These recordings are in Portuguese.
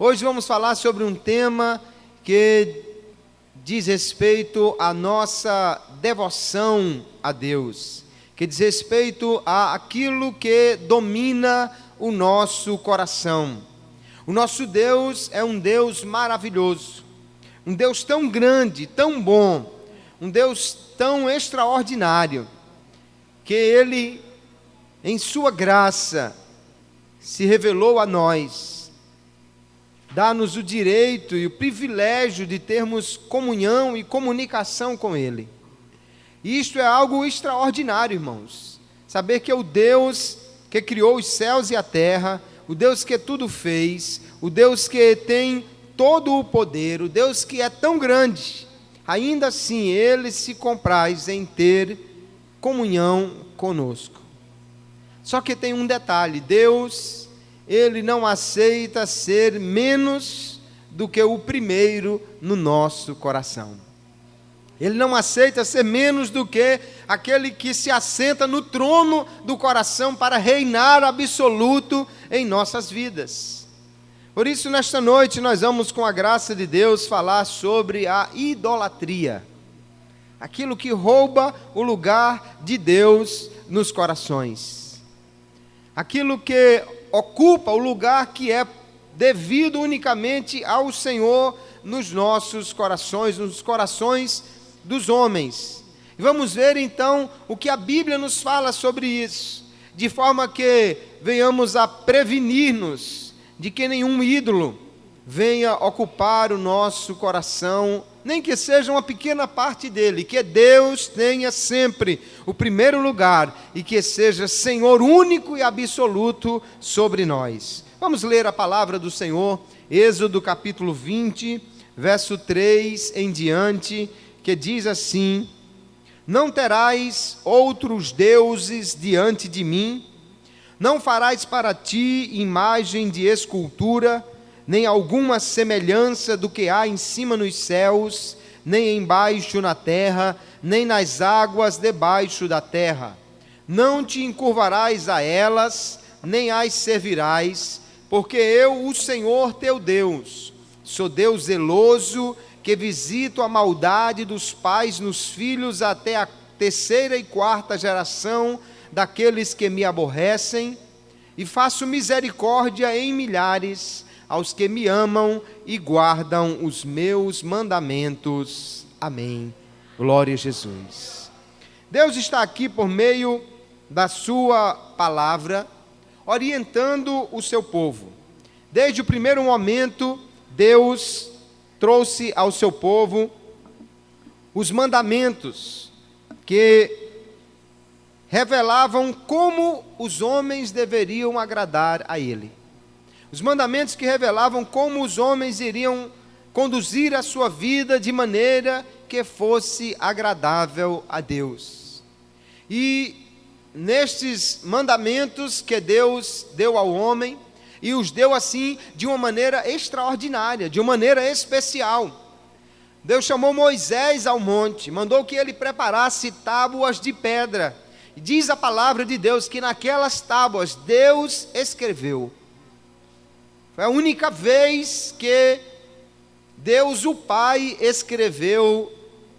Hoje vamos falar sobre um tema que diz respeito à nossa devoção a Deus, que diz respeito àquilo que domina o nosso coração. O nosso Deus é um Deus maravilhoso, um Deus tão grande, tão bom, um Deus tão extraordinário, que Ele, em sua graça, se revelou a nós, dá-nos o direito e o privilégio de termos comunhão e comunicação com Ele. E isto é algo extraordinário, irmãos. Saber que é o Deus que criou os céus e a terra, o Deus que tudo fez, o Deus que tem todo o poder, o Deus que é tão grande, ainda assim Ele se compraz em ter comunhão conosco. Só que tem um detalhe: Deus, Ele não aceita ser menos do que o primeiro no nosso coração. Ele não aceita ser menos do que aquele que se assenta no trono do coração para reinar absoluto em nossas vidas. Por isso, nesta noite, nós vamos, com a graça de Deus, falar sobre a idolatria. Aquilo que rouba o lugar de Deus nos corações. Aquilo que ocupa o lugar que é devido unicamente ao Senhor nos nossos corações, nos corações dos homens. E vamos ver então o que a Bíblia nos fala sobre isso, de forma que venhamos a prevenir-nos de que nenhum ídolo venha ocupar o nosso coração, nem que seja uma pequena parte dele, que Deus tenha sempre o primeiro lugar e que seja Senhor único e absoluto sobre nós. Vamos ler a palavra do Senhor, Êxodo capítulo 20, verso 3 em diante, que diz assim: Não terás outros deuses diante de mim, não farás para ti imagem de escultura, nem alguma semelhança do que há em cima nos céus, nem embaixo na terra, nem nas águas debaixo da terra. Não te encurvarás a elas, nem as servirás, porque eu, o Senhor teu Deus, sou Deus zeloso, que visito a maldade dos pais nos filhos até a terceira e quarta geração daqueles que me aborrecem, e faço misericórdia em milhares aos que me amam e guardam os meus mandamentos. Amém. Glória a Jesus. Deus está aqui por meio da sua palavra, orientando o seu povo. Desde o primeiro momento, Deus trouxe ao seu povo os mandamentos que revelavam como os homens deveriam agradar a Ele. Os mandamentos que revelavam como os homens iriam conduzir a sua vida de maneira que fosse agradável a Deus. E nestes mandamentos que Deus deu ao homem, e os deu assim de uma maneira extraordinária, de uma maneira especial. Deus chamou Moisés ao monte, mandou que ele preparasse tábuas de pedra. E diz a palavra de Deus que naquelas tábuas Deus escreveu. Foi a única vez que Deus, o Pai, escreveu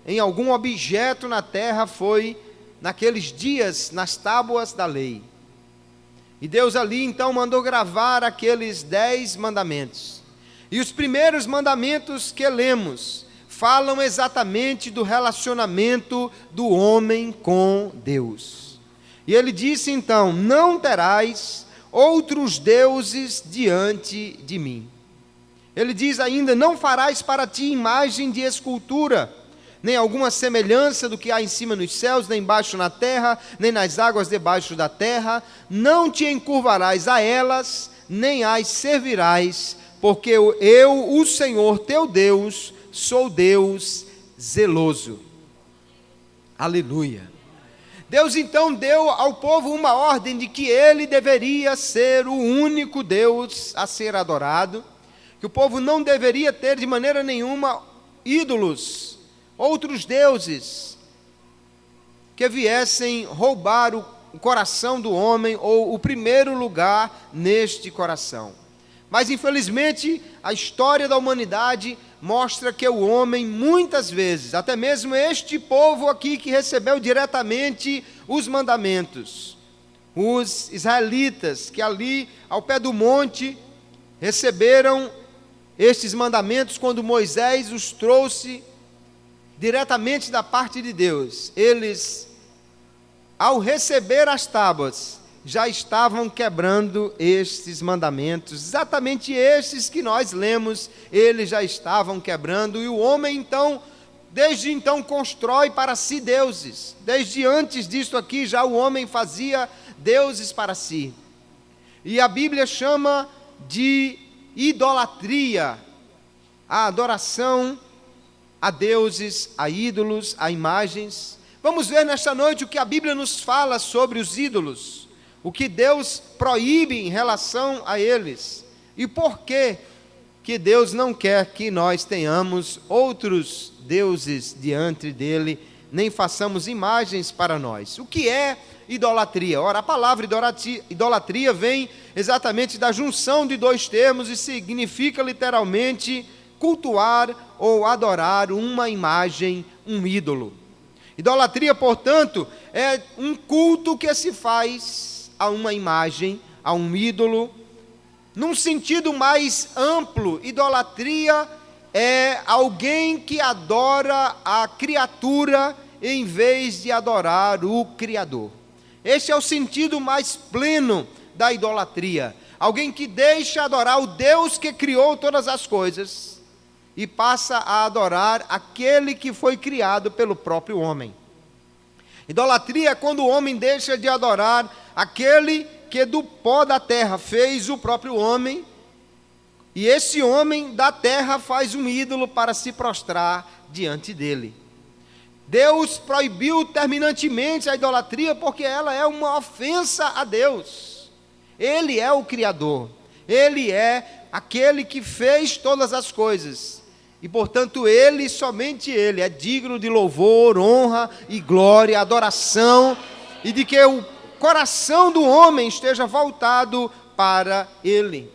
em algum objeto na terra, foi naqueles dias, nas tábuas da lei. E Deus ali então mandou gravar aqueles 10 mandamentos. E os primeiros mandamentos que lemos falam exatamente do relacionamento do homem com Deus. E ele disse então: não terás outros deuses diante de mim. Ele diz ainda: não farás para ti imagem de escultura, nem alguma semelhança do que há em cima nos céus, nem embaixo na terra, nem nas águas debaixo da terra. Não te encurvarás a elas, nem as servirás, porque eu, o Senhor teu Deus, sou Deus zeloso. Aleluia. Deus então deu ao povo uma ordem de que ele deveria ser o único Deus a ser adorado, que o povo não deveria ter de maneira nenhuma ídolos, outros deuses, que viessem roubar o coração do homem, ou o primeiro lugar neste coração. Mas infelizmente a história da humanidade mostra que o homem muitas vezes, até mesmo este povo aqui que recebeu diretamente os mandamentos, os israelitas que ali ao pé do monte receberam estes mandamentos quando Moisés os trouxe diretamente da parte de Deus, eles, ao receber as tábuas, já estavam quebrando estes mandamentos, exatamente estes que nós lemos, eles já estavam quebrando, e o homem então, desde então constrói para si deuses, desde antes disto aqui já o homem fazia deuses para si, e a Bíblia chama de idolatria, a adoração a deuses, a ídolos, a imagens. Vamos ver nesta noite o que a Bíblia nos fala sobre os ídolos, o que Deus proíbe em relação a eles, e por que Deus não quer que nós tenhamos outros deuses diante dele, nem façamos imagens para nós. O que é idolatria? Ora, a palavra idolatria vem exatamente da junção de dois termos e significa literalmente cultuar ou adorar uma imagem, um ídolo. Idolatria, portanto, é um culto que se faz a uma imagem, a um ídolo. Num sentido mais amplo, idolatria é alguém que adora a criatura em vez de adorar o Criador. Este é o sentido mais pleno da idolatria. Alguém que deixa adorar o Deus que criou todas as coisas e passa a adorar aquele que foi criado pelo próprio homem. Idolatria é quando o homem deixa de adorar aquele que do pó da terra fez o próprio homem, e esse homem da terra faz um ídolo para se prostrar diante dele. Deus proibiu terminantemente a idolatria porque ela é uma ofensa a Deus. Ele é o Criador, Ele é aquele que fez todas as coisas. E, portanto, Ele, somente Ele, é digno de louvor, honra e glória, adoração, e de que o coração do homem esteja voltado para Ele.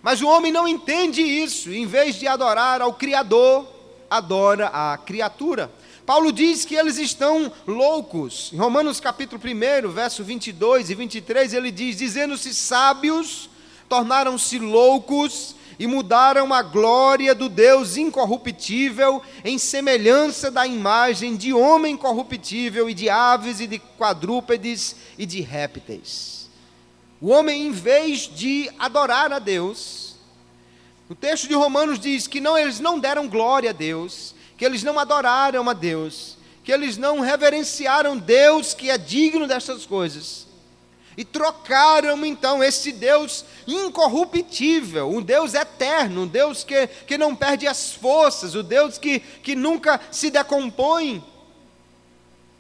Mas o homem não entende isso, em vez de adorar ao Criador, adora a criatura. Paulo diz que eles estão loucos. Em Romanos capítulo 1, verso 22 e 23, ele diz: dizendo-se sábios, tornaram-se loucos, e mudaram a glória do Deus incorruptível em semelhança da imagem de homem corruptível e de aves e de quadrúpedes e de répteis. O homem, em vez de adorar a Deus, o texto de Romanos diz que eles não deram glória a Deus, que eles não adoraram a Deus, que eles não reverenciaram Deus que é digno destas coisas, e trocaram então esse Deus incorruptível, um Deus eterno, um Deus que não perde as forças, o Deus que nunca se decompõe.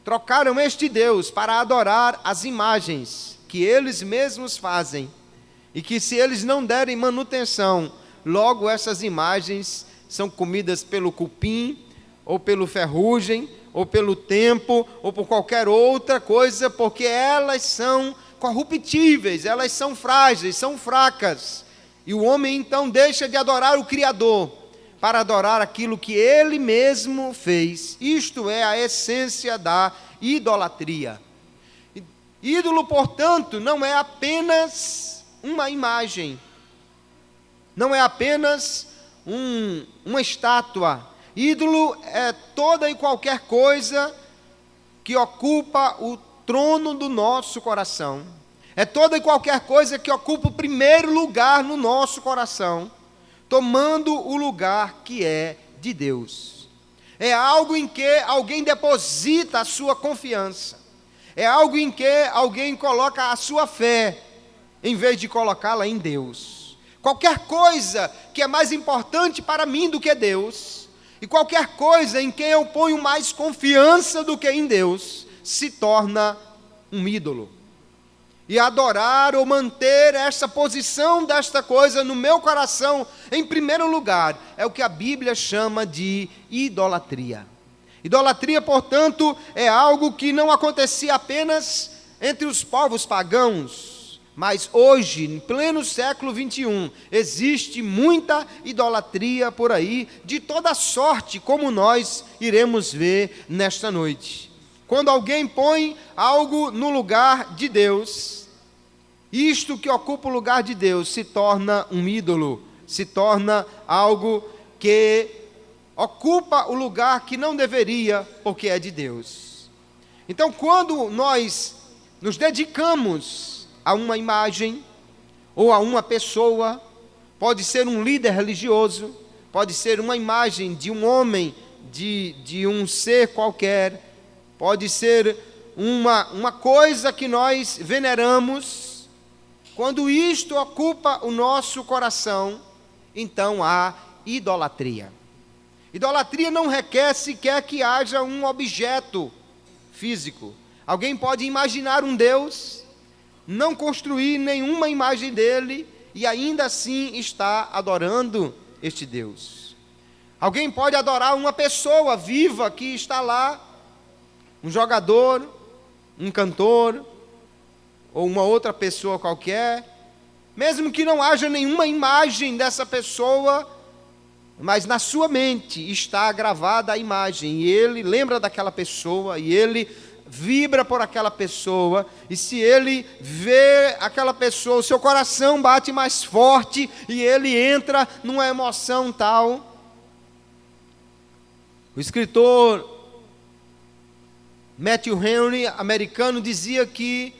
Trocaram este Deus para adorar as imagens que eles mesmos fazem, e que se eles não derem manutenção, logo essas imagens são comidas pelo cupim, ou pelo ferrugem, ou pelo tempo, ou por qualquer outra coisa, porque elas são corruptíveis, elas são frágeis, são fracas, e o homem então deixa de adorar o Criador, para adorar aquilo que ele mesmo fez. Isto é a essência da idolatria. Ídolo, portanto, não é apenas uma imagem, não é apenas uma estátua. Ídolo é toda e qualquer coisa que ocupa o trono do nosso coração, é toda e qualquer coisa que ocupa o primeiro lugar no nosso coração, tomando o lugar que é de Deus. É algo em que alguém deposita a sua confiança, é algo em que alguém coloca a sua fé, em vez de colocá-la em Deus. Qualquer coisa que é mais importante para mim do que Deus, e qualquer coisa em quem eu ponho mais confiança do que em Deus, se torna um ídolo. E adorar ou manter essa posição desta coisa no meu coração, em primeiro lugar, é o que a Bíblia chama de idolatria. Idolatria, portanto, é algo que não acontecia apenas entre os povos pagãos, Mas hoje, em pleno século 21, existe muita idolatria por aí, de toda sorte, como nós iremos ver nesta noite. Quando alguém põe algo no lugar de Deus, isto que ocupa o lugar de Deus se torna um ídolo, se torna algo que ocupa o lugar que não deveria, porque é de Deus. Então, quando nós nos dedicamos a uma imagem ou a uma pessoa, pode ser um líder religioso, pode ser uma imagem de um homem, de um ser qualquer, pode ser uma coisa que nós veneramos. Quando isto ocupa o nosso coração, então há idolatria. Idolatria não requer sequer que haja um objeto físico. Alguém pode imaginar um Deus, não construir nenhuma imagem dele e ainda assim está adorando este Deus. Alguém pode adorar uma pessoa viva que está lá, um jogador, um cantor, ou uma outra pessoa qualquer, mesmo que não haja nenhuma imagem dessa pessoa, mas na sua mente está gravada a imagem, e ele lembra daquela pessoa, e ele vibra por aquela pessoa, e se ele vê aquela pessoa, o seu coração bate mais forte, e ele entra numa emoção tal. O escritor Matthew Henry, americano, dizia que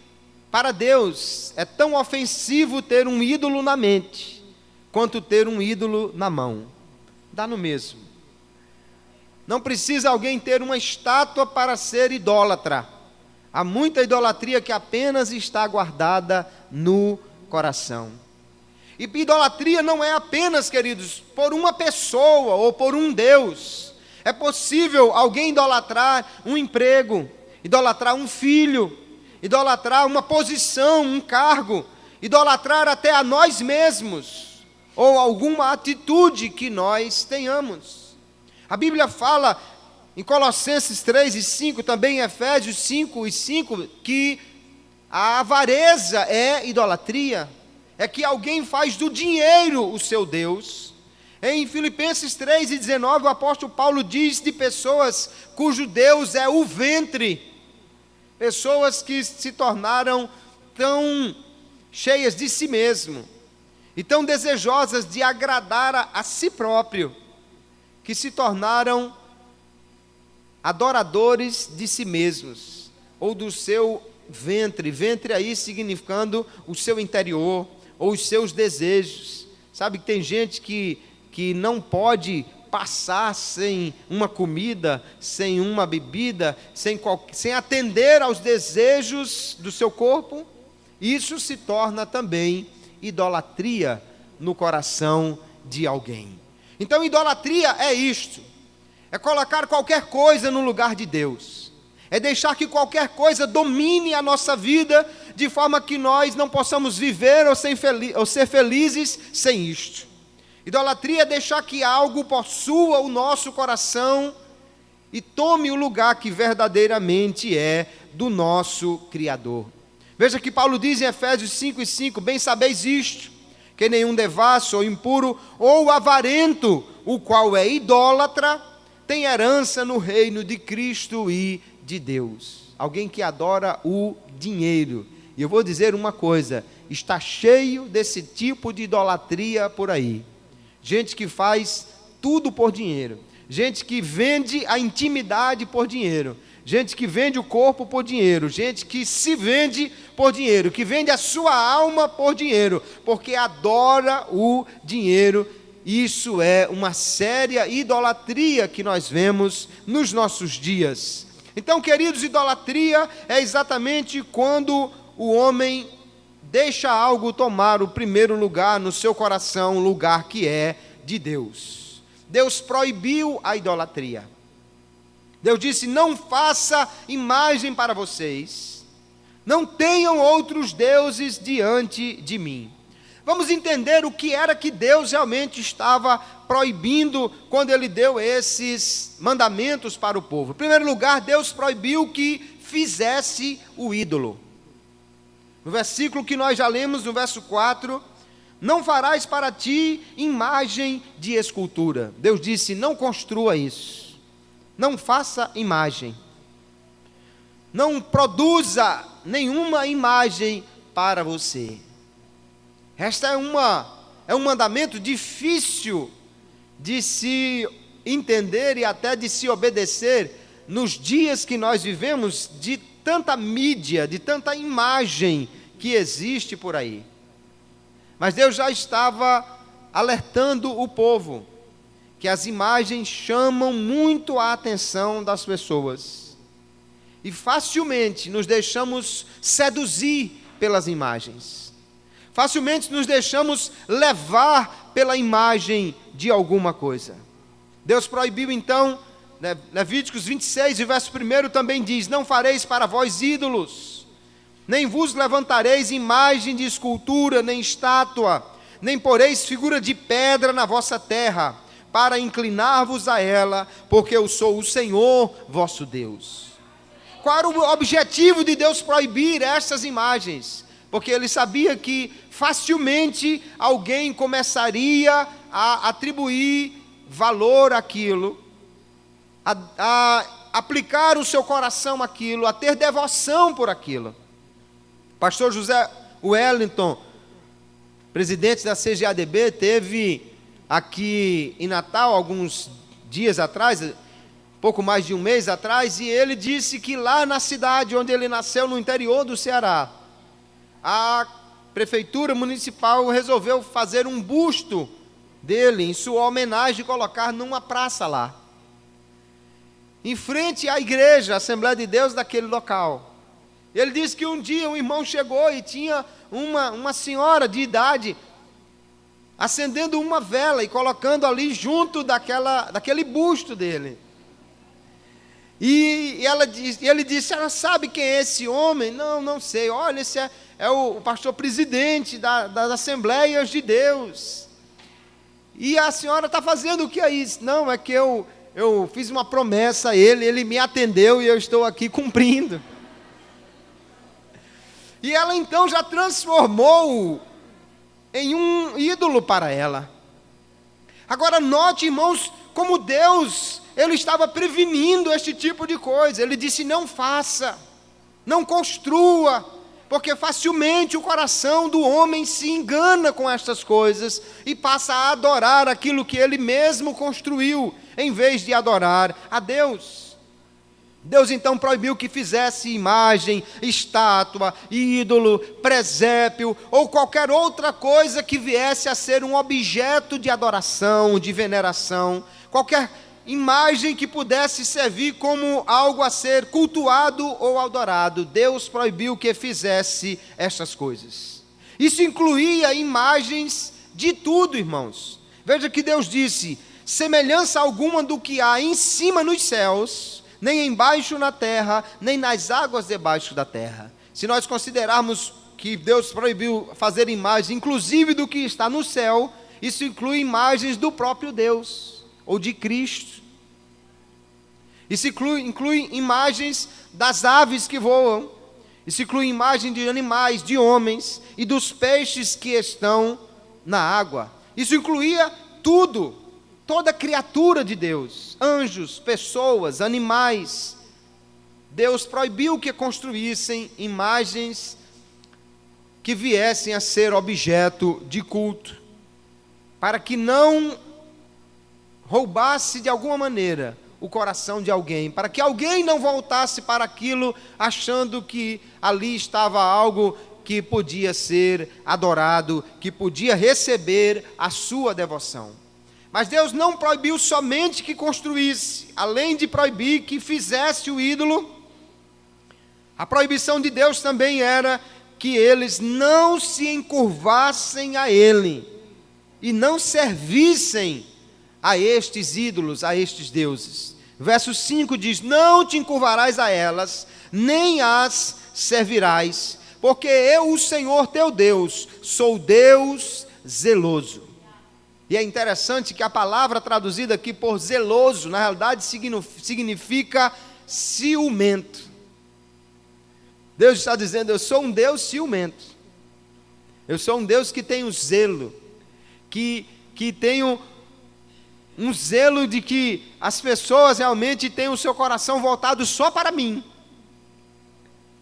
para Deus é tão ofensivo ter um ídolo na mente, quanto ter um ídolo na mão. Dá no mesmo. Não precisa alguém ter uma estátua para ser idólatra. Há muita idolatria que apenas está guardada no coração. E idolatria não é apenas, queridos, por uma pessoa ou por um Deus. É possível alguém idolatrar um emprego, idolatrar um filho, idolatrar uma posição, um cargo, idolatrar até a nós mesmos, ou alguma atitude que nós tenhamos. A Bíblia fala em Colossenses 3 e 5, também em Efésios 5 e 5, que a avareza é idolatria, é que alguém faz do dinheiro o seu Deus. Em Filipenses 3 e 19, o apóstolo Paulo diz de pessoas cujo Deus é o ventre, pessoas que se tornaram tão cheias de si mesmo, e tão desejosas de agradar a si próprio, que se tornaram adoradores de si mesmos, ou do seu ventre, ventre aí significando o seu interior, ou os seus desejos. Sabe que tem gente que não pode passar sem uma comida, sem uma bebida, sem atender aos desejos do seu corpo? Isso se torna também idolatria no coração de alguém. Então, idolatria é isto: é colocar qualquer coisa no lugar de Deus, é deixar que qualquer coisa domine a nossa vida, de forma que nós não possamos viver ou ser felizes sem isto. Idolatria é deixar que algo possua o nosso coração e tome o lugar que verdadeiramente é do nosso Criador. Veja que Paulo diz em Efésios 5 e 5, bem sabeis isto, que nenhum devasso ou impuro ou avarento, o qual é idólatra, tem herança no reino de Cristo e de Deus. Alguém que adora o dinheiro. E eu vou dizer uma coisa, está cheio desse tipo de idolatria por aí. Gente que faz tudo por dinheiro, gente que vende a intimidade por dinheiro, gente que vende o corpo por dinheiro, gente que se vende por dinheiro, que vende a sua alma por dinheiro, porque adora o dinheiro. Isso é uma séria idolatria que nós vemos nos nossos dias. Então, queridos, idolatria é exatamente quando o homem deixa algo tomar o primeiro lugar no seu coração, lugar que é de Deus. Deus proibiu a idolatria. Deus disse: não faça imagem para vocês, não tenham outros deuses diante de mim. Vamos entender o que era que Deus realmente estava proibindo quando Ele deu esses mandamentos para o povo. Em primeiro lugar, Deus proibiu que fizesse o ídolo. No versículo que nós já lemos, no verso 4, não farás para ti imagem de escultura. Deus disse, não construa isso, não faça imagem, não produza nenhuma imagem para você. Esta é um mandamento difícil de se entender e até de se obedecer nos dias que nós vivemos, de tanta mídia, de tanta imagem que existe por aí. Mas Deus já estava alertando o povo que as imagens chamam muito a atenção das pessoas e facilmente nos deixamos seduzir pelas imagens. Facilmente nos deixamos levar pela imagem de alguma coisa. Deus proibiu então, Levíticos 26, o verso 1 também diz, não fareis para vós ídolos, nem vos levantareis imagem de escultura, nem estátua, nem poreis figura de pedra na vossa terra, para inclinar-vos a ela, porque eu sou o Senhor vosso Deus. Qual era o objetivo de Deus proibir estas imagens? Porque ele sabia que facilmente alguém começaria a atribuir valor àquilo, a aplicar o seu coração àquilo, a ter devoção por aquilo. Pastor José Wellington, presidente da CGADB, teve aqui em Natal alguns dias atrás, pouco mais de um mês atrás, e ele disse que lá na cidade onde ele nasceu, no interior do Ceará, a prefeitura municipal resolveu fazer um busto dele, em sua homenagem, e colocar numa praça lá, em frente à igreja, a Assembleia de Deus daquele local. Ele disse que um dia um irmão chegou e tinha uma senhora de idade acendendo uma vela e colocando ali junto daquele busto dele. E ele disse, ela sabe quem é esse homem? Não sei. Olha, esse é o pastor presidente das Assembleias de Deus. E a senhora está fazendo o que aí? Não, é que eu fiz uma promessa a ele me atendeu e eu estou aqui cumprindo. E ela então já transformou em um ídolo para ela. Agora note, irmãos, como Deus, Ele estava prevenindo este tipo de coisa. Ele disse, não faça, não construa, porque facilmente o coração do homem se engana com estas coisas e passa a adorar aquilo que ele mesmo construiu, em vez de adorar a Deus. Deus então proibiu que fizesse imagem, estátua, ídolo, presépio ou qualquer outra coisa que viesse a ser um objeto de adoração, de veneração, qualquer imagem que pudesse servir como algo a ser cultuado ou adorado. Deus proibiu que fizesse estas coisas. Isso incluía imagens de tudo, irmãos. Veja que Deus disse, semelhança alguma do que há em cima nos céus, nem embaixo na terra, nem nas águas debaixo da terra. Se nós considerarmos que Deus proibiu fazer imagens, inclusive do que está no céu, isso inclui imagens do próprio Deus, ou de Cristo. Isso inclui imagens das aves que voam, isso inclui imagens de animais, de homens e dos peixes que estão na água. Isso incluía tudo. Toda criatura de Deus, anjos, pessoas, animais. Deus proibiu que construíssem imagens que viessem a ser objeto de culto, para que não roubasse de alguma maneira o coração de alguém, para que alguém não voltasse para aquilo achando que ali estava algo que podia ser adorado, que podia receber a sua devoção. Mas Deus não proibiu somente que construísse, além de proibir que fizesse o ídolo, a proibição de Deus também era que eles não se encurvassem a ele e não servissem a estes ídolos, a estes deuses. Verso 5 diz, não te encurvarás a elas, nem as servirás, porque eu, o Senhor teu Deus, sou Deus zeloso. E é interessante que a palavra traduzida aqui por zeloso, na realidade significa ciumento. Deus está dizendo: eu sou um Deus ciumento. Eu sou um Deus que tenho zelo, que tenho um zelo de que as pessoas realmente tenham o seu coração voltado só para mim.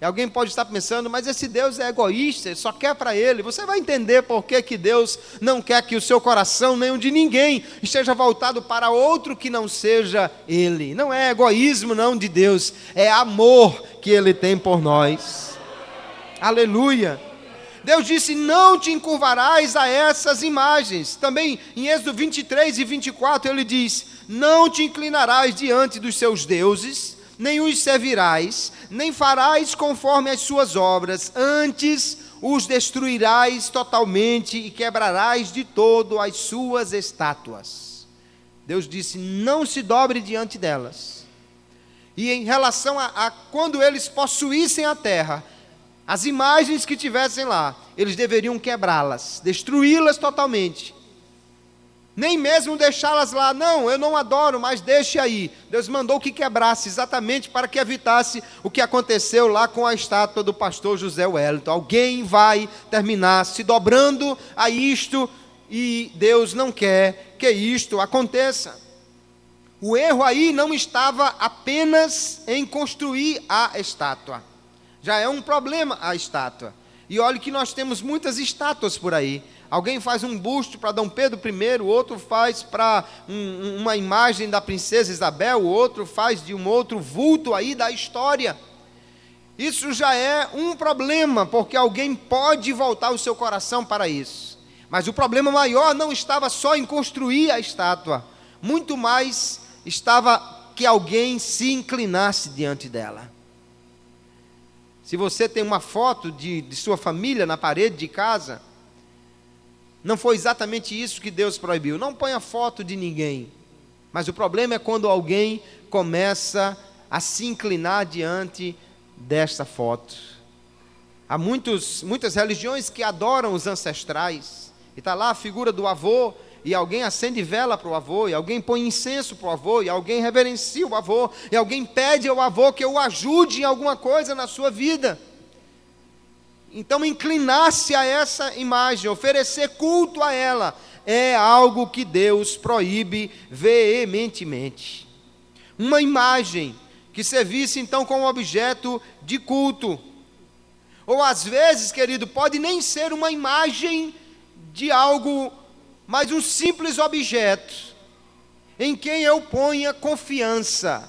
E alguém pode estar pensando: mas esse Deus é egoísta, ele só quer para ele. Você vai entender por que Deus não quer que o seu coração, nem o de ninguém, esteja voltado para outro que não seja ele. Não é egoísmo não de Deus, é amor que ele tem por nós. Aleluia. Deus disse: não te encurvarás a essas imagens. Também em Êxodo 23 e 24 ele diz: não te inclinarás diante dos seus deuses, nem os servirás, nem farás conforme as suas obras, antes os destruirás totalmente e quebrarás de todo as suas estátuas. Deus disse: não se dobre diante delas. E em relação a quando eles possuíssem a terra, as imagens que tivessem lá, eles deveriam quebrá-las, destruí-las totalmente. Nem mesmo deixá-las lá. Não, eu não adoro, mas deixe aí. Deus mandou que quebrasse, exatamente para que evitasse o que aconteceu lá com a estátua do pastor José Wellington. Alguém vai terminar se dobrando a isto, e Deus não quer que isto aconteça. O erro aí não estava apenas em construir a estátua. Já é um problema a estátua. E olhe que nós temos muitas estátuas por aí. Alguém faz um busto para Dom Pedro I, o outro faz para uma imagem da princesa Isabel, o outro faz de um outro vulto aí da história. Isso já é um problema, porque alguém pode voltar o seu coração para isso. Mas o problema maior não estava só em construir a estátua, muito mais estava que alguém se inclinasse diante dela. Se você tem uma foto de sua família na parede de casa, não foi exatamente isso que Deus proibiu. Não ponha foto de ninguém. Mas o problema é quando alguém começa a se inclinar diante desta foto. Há muitas religiões que adoram os ancestrais. E está lá a figura do avô, e alguém acende vela para o avô, e alguém põe incenso para o avô, e alguém reverencia o avô, e alguém pede ao avô que o ajude em alguma coisa na sua vida. Então, inclinar-se a essa imagem, oferecer culto a ela, é algo que Deus proíbe veementemente. Uma imagem que servisse então como objeto de culto. Ou às vezes, querido, pode nem ser uma imagem de algo, mas um simples objeto em quem eu ponha confiança.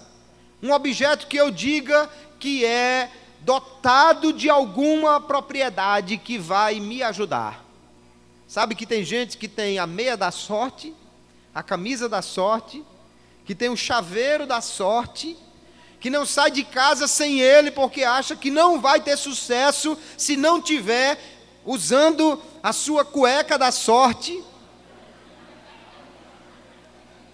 Um objeto que eu diga que é dotado de alguma propriedade que vai me ajudar. Sabe que tem gente que tem a meia da sorte, a camisa da sorte, que tem o chaveiro da sorte, que não sai de casa sem ele porque acha que não vai ter sucesso se não tiver usando a sua cueca da sorte.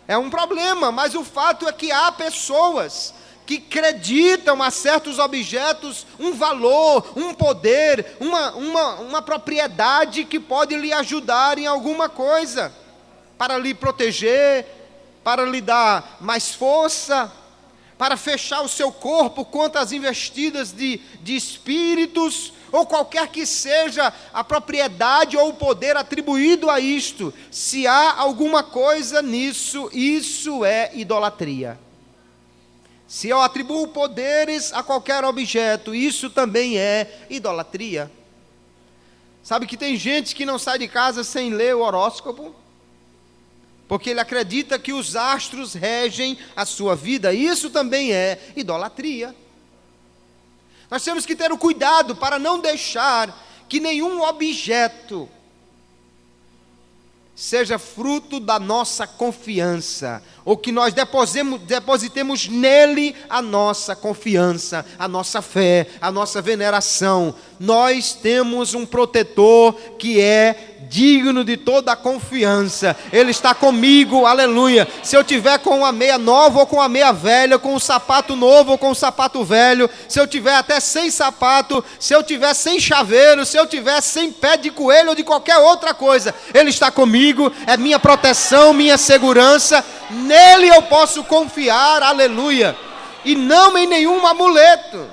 É um problema, mas o fato é que há pessoas que acreditam a certos objetos um valor, um poder, uma propriedade que pode lhe ajudar em alguma coisa, para lhe proteger, para lhe dar mais força, para fechar o seu corpo contra as investidas de espíritos, ou qualquer que seja a propriedade ou o poder atribuído a isto. Se há alguma coisa nisso, isso é idolatria. Se eu atribuo poderes a qualquer objeto, isso também é idolatria. Sabe que tem gente que não sai de casa sem ler o horóscopo, porque ele acredita que os astros regem a sua vida. Isso também é idolatria. Nós temos que ter o cuidado para não deixar que nenhum objeto seja fruto da nossa confiança, ou que nós depositemos nele a nossa confiança, a nossa fé, a nossa veneração. Nós temos um protetor que é digno de toda a confiança. Ele está comigo, aleluia. Se eu tiver com uma meia nova ou com a meia velha, com um sapato novo ou com um sapato velho, se eu tiver até sem sapato, se eu tiver sem chaveiro, se eu tiver sem pé de coelho ou de qualquer outra coisa, Ele está comigo, é minha proteção, minha segurança. Nele eu posso confiar, aleluia, e não em nenhum amuleto.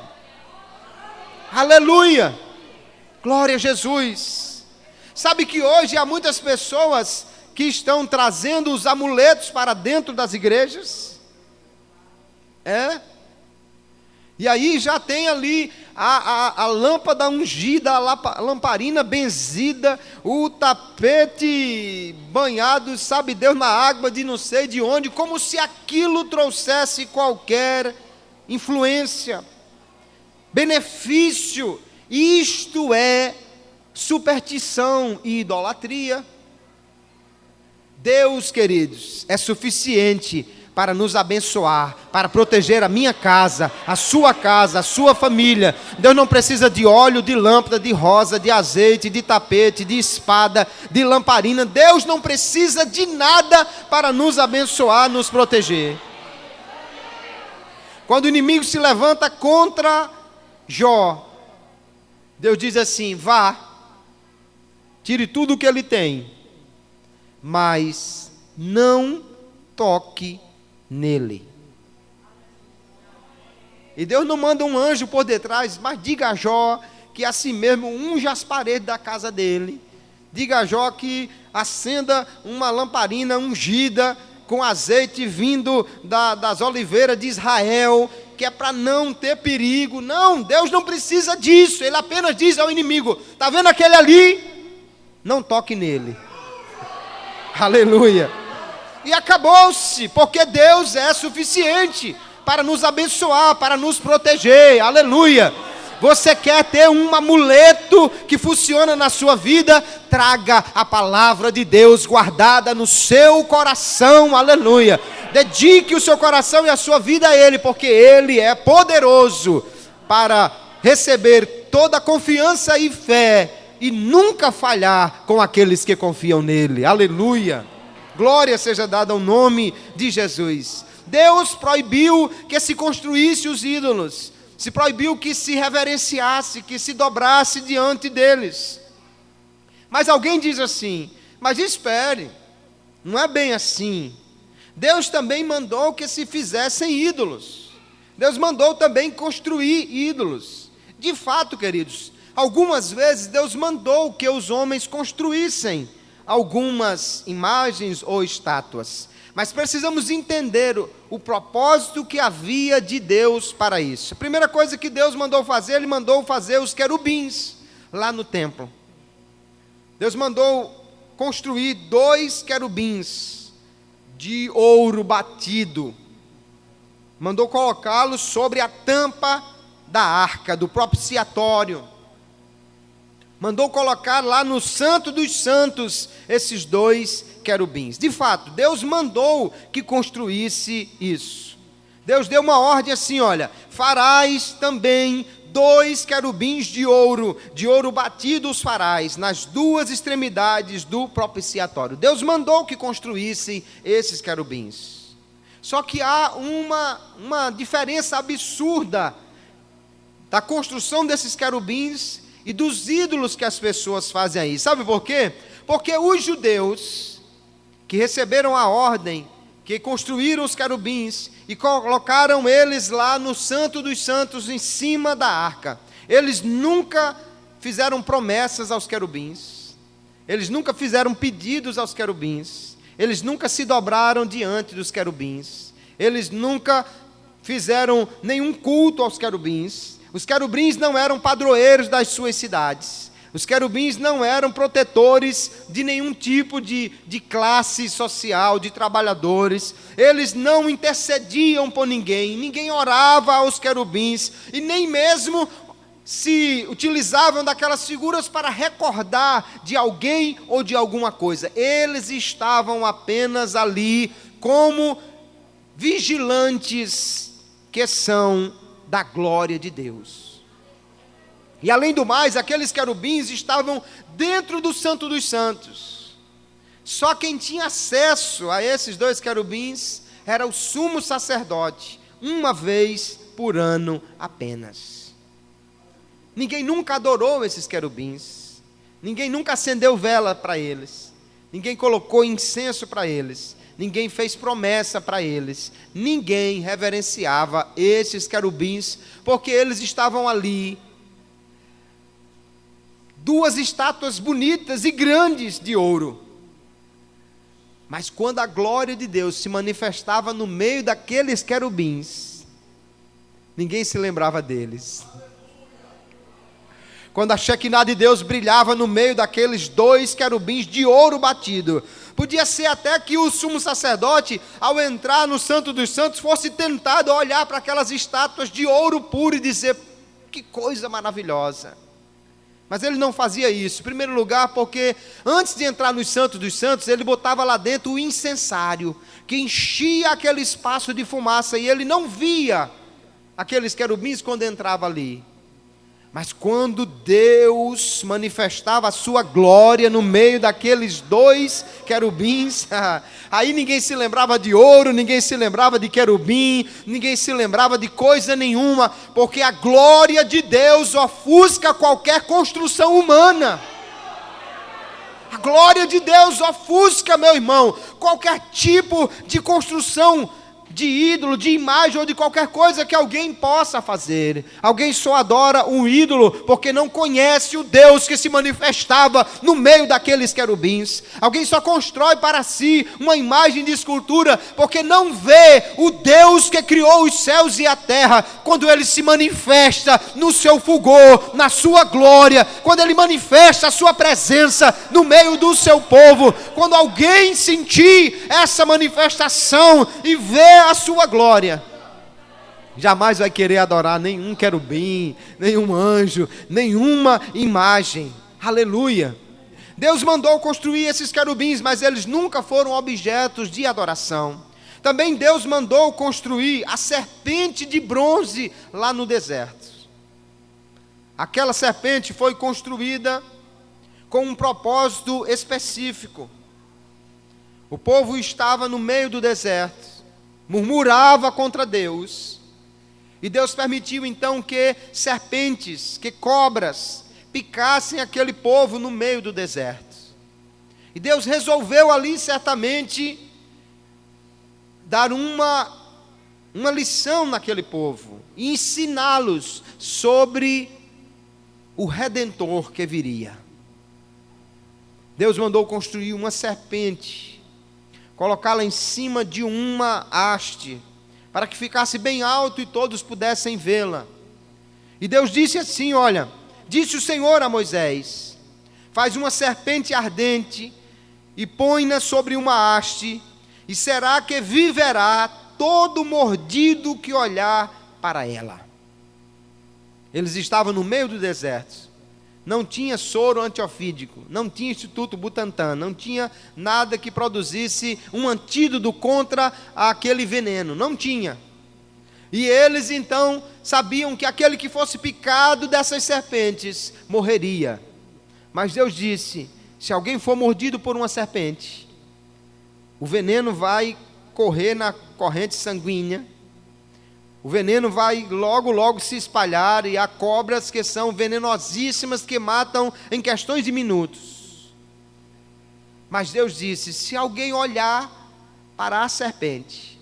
Aleluia! Glória a Jesus! Sabe que hoje há muitas pessoas que estão trazendo os amuletos para dentro das igrejas? E aí já tem ali a lâmpada ungida, a lamparina benzida, o tapete banhado, sabe Deus, na água de não sei de onde, como se aquilo trouxesse qualquer influência, benefício. Isto é superstição e idolatria. Deus, queridos, é suficiente para nos abençoar, para proteger a minha casa, a sua família. Deus não precisa de óleo, de lâmpada, de rosa, de azeite, de tapete, de espada, de lamparina. Deus não precisa de nada para nos abençoar, nos proteger. Quando o inimigo se levanta contra Jó, Deus diz assim: vá, tire tudo o que ele tem, mas não toque nele. E Deus não manda um anjo por detrás, mas diga a Jó que assim mesmo unja as paredes da casa dele. Diga a Jó que acenda uma lamparina ungida com azeite vindo das oliveiras de Israel, que é para não ter perigo. Não, Deus não precisa disso. Ele apenas diz ao inimigo: está vendo aquele ali? Não toque nele. Aleluia. E acabou-se, porque Deus é suficiente para nos abençoar, para nos proteger. Aleluia. Você quer ter um amuleto que funciona na sua vida? Traga a palavra de Deus guardada no seu coração. Aleluia. Dedique o seu coração e a sua vida a Ele, porque Ele é poderoso para receber toda a confiança e fé e nunca falhar com aqueles que confiam nele. Aleluia. Glória seja dada ao nome de Jesus. Deus proibiu que se construísse os ídolos, se proibiu que se reverenciasse, que se dobrasse diante deles. Mas alguém diz assim: mas espere, não é bem assim. Deus também mandou que se fizessem ídolos. Deus mandou também construir ídolos. De fato, queridos, algumas vezes Deus mandou que os homens construíssem algumas imagens ou estátuas. Mas precisamos entender o propósito que havia de Deus para isso. A primeira coisa que Deus mandou fazer, Ele mandou fazer os querubins lá no templo. Deus mandou construir 2 querubins de ouro batido. Mandou colocá-los sobre a tampa da arca, do propiciatório. Mandou colocar lá no Santo dos Santos esses 2 querubins. De fato, Deus mandou que construísse isso. Deus deu uma ordem assim: olha, farás também 2 querubins de ouro batido os farás nas 2 extremidades do propiciatório. Deus mandou que construíssem esses querubins. Só que há uma diferença absurda da construção desses querubins e dos ídolos que as pessoas fazem aí. Sabe por quê? Porque os judeus que receberam a ordem, que construíram os querubins e colocaram eles lá no Santo dos Santos, em cima da arca, eles nunca fizeram promessas aos querubins, eles nunca fizeram pedidos aos querubins, eles nunca se dobraram diante dos querubins, eles nunca fizeram nenhum culto aos querubins. Os querubins não eram padroeiros das suas cidades. Os querubins não eram protetores de nenhum tipo de classe social, de trabalhadores. Eles não intercediam por ninguém. Ninguém orava aos querubins. E nem mesmo se utilizavam daquelas figuras para recordar de alguém ou de alguma coisa. Eles estavam apenas ali como vigilantes que são da glória de Deus. E além do mais, aqueles querubins estavam dentro do Santo dos Santos. Só quem tinha acesso a esses 2 querubins era o sumo sacerdote, uma vez por ano apenas. Ninguém nunca adorou esses querubins, ninguém nunca acendeu vela para eles, ninguém colocou incenso para eles, ninguém fez promessa para eles, ninguém reverenciava esses querubins, porque eles estavam ali duas estátuas bonitas e grandes de ouro. Mas quando a glória de Deus se manifestava no meio daqueles querubins, ninguém se lembrava deles. Quando a Shekinah de Deus brilhava no meio daqueles dois querubins de ouro batido, podia ser até que o sumo sacerdote, ao entrar no Santo dos Santos, fosse tentado a olhar para aquelas estátuas de ouro puro e dizer: que coisa maravilhosa. Mas ele não fazia isso. Em primeiro lugar, porque antes de entrar no Santo dos Santos, ele botava lá dentro o incensário, que enchia aquele espaço de fumaça, e ele não via aqueles querubins quando entrava ali. Mas quando Deus manifestava a sua glória no meio daqueles dois querubins, aí ninguém se lembrava de ouro, ninguém se lembrava de querubim, ninguém se lembrava de coisa nenhuma, porque a glória de Deus ofusca qualquer construção humana. A glória de Deus ofusca, meu irmão, qualquer tipo de construção de ídolo, de imagem ou de qualquer coisa que alguém possa fazer. Alguém só adora um ídolo porque não conhece o Deus que se manifestava no meio daqueles querubins. Alguém só constrói para si uma imagem de escultura porque não vê o Deus que criou os céus e a terra, quando ele se manifesta no seu fulgor, na sua glória, quando ele manifesta a sua presença no meio do seu povo. Quando alguém sentir essa manifestação e ver a sua glória, jamais vai querer adorar nenhum querubim, nenhum anjo, nenhuma imagem. Aleluia. Deus mandou construir esses querubins, mas eles nunca foram objetos de adoração. Também Deus mandou construir a serpente de bronze lá no deserto. Aquela serpente foi construída com um propósito específico. O povo estava no meio do deserto, murmurava contra Deus, e Deus permitiu então que serpentes, que cobras, picassem aquele povo no meio do deserto. E Deus resolveu ali certamente dar uma lição naquele povo, e ensiná-los sobre o Redentor que viria. Deus mandou construir uma serpente, colocá-la em cima de uma haste, para que ficasse bem alto e todos pudessem vê-la. E Deus disse assim: olha, disse o Senhor a Moisés: faz uma serpente ardente e põe-na sobre uma haste, e será que viverá todo mordido que olhar para ela. Eles estavam no meio do deserto. Não tinha soro antiofídico, não tinha Instituto Butantan, não tinha nada que produzisse um antídoto contra aquele veneno, não tinha. E eles então sabiam que aquele que fosse picado dessas serpentes morreria. Mas Deus disse: se alguém for mordido por uma serpente, o veneno vai correr na corrente sanguínea, o veneno vai logo se espalhar, e há cobras que são venenosíssimas, que matam em questões de minutos. Mas Deus disse: se alguém olhar para a serpente,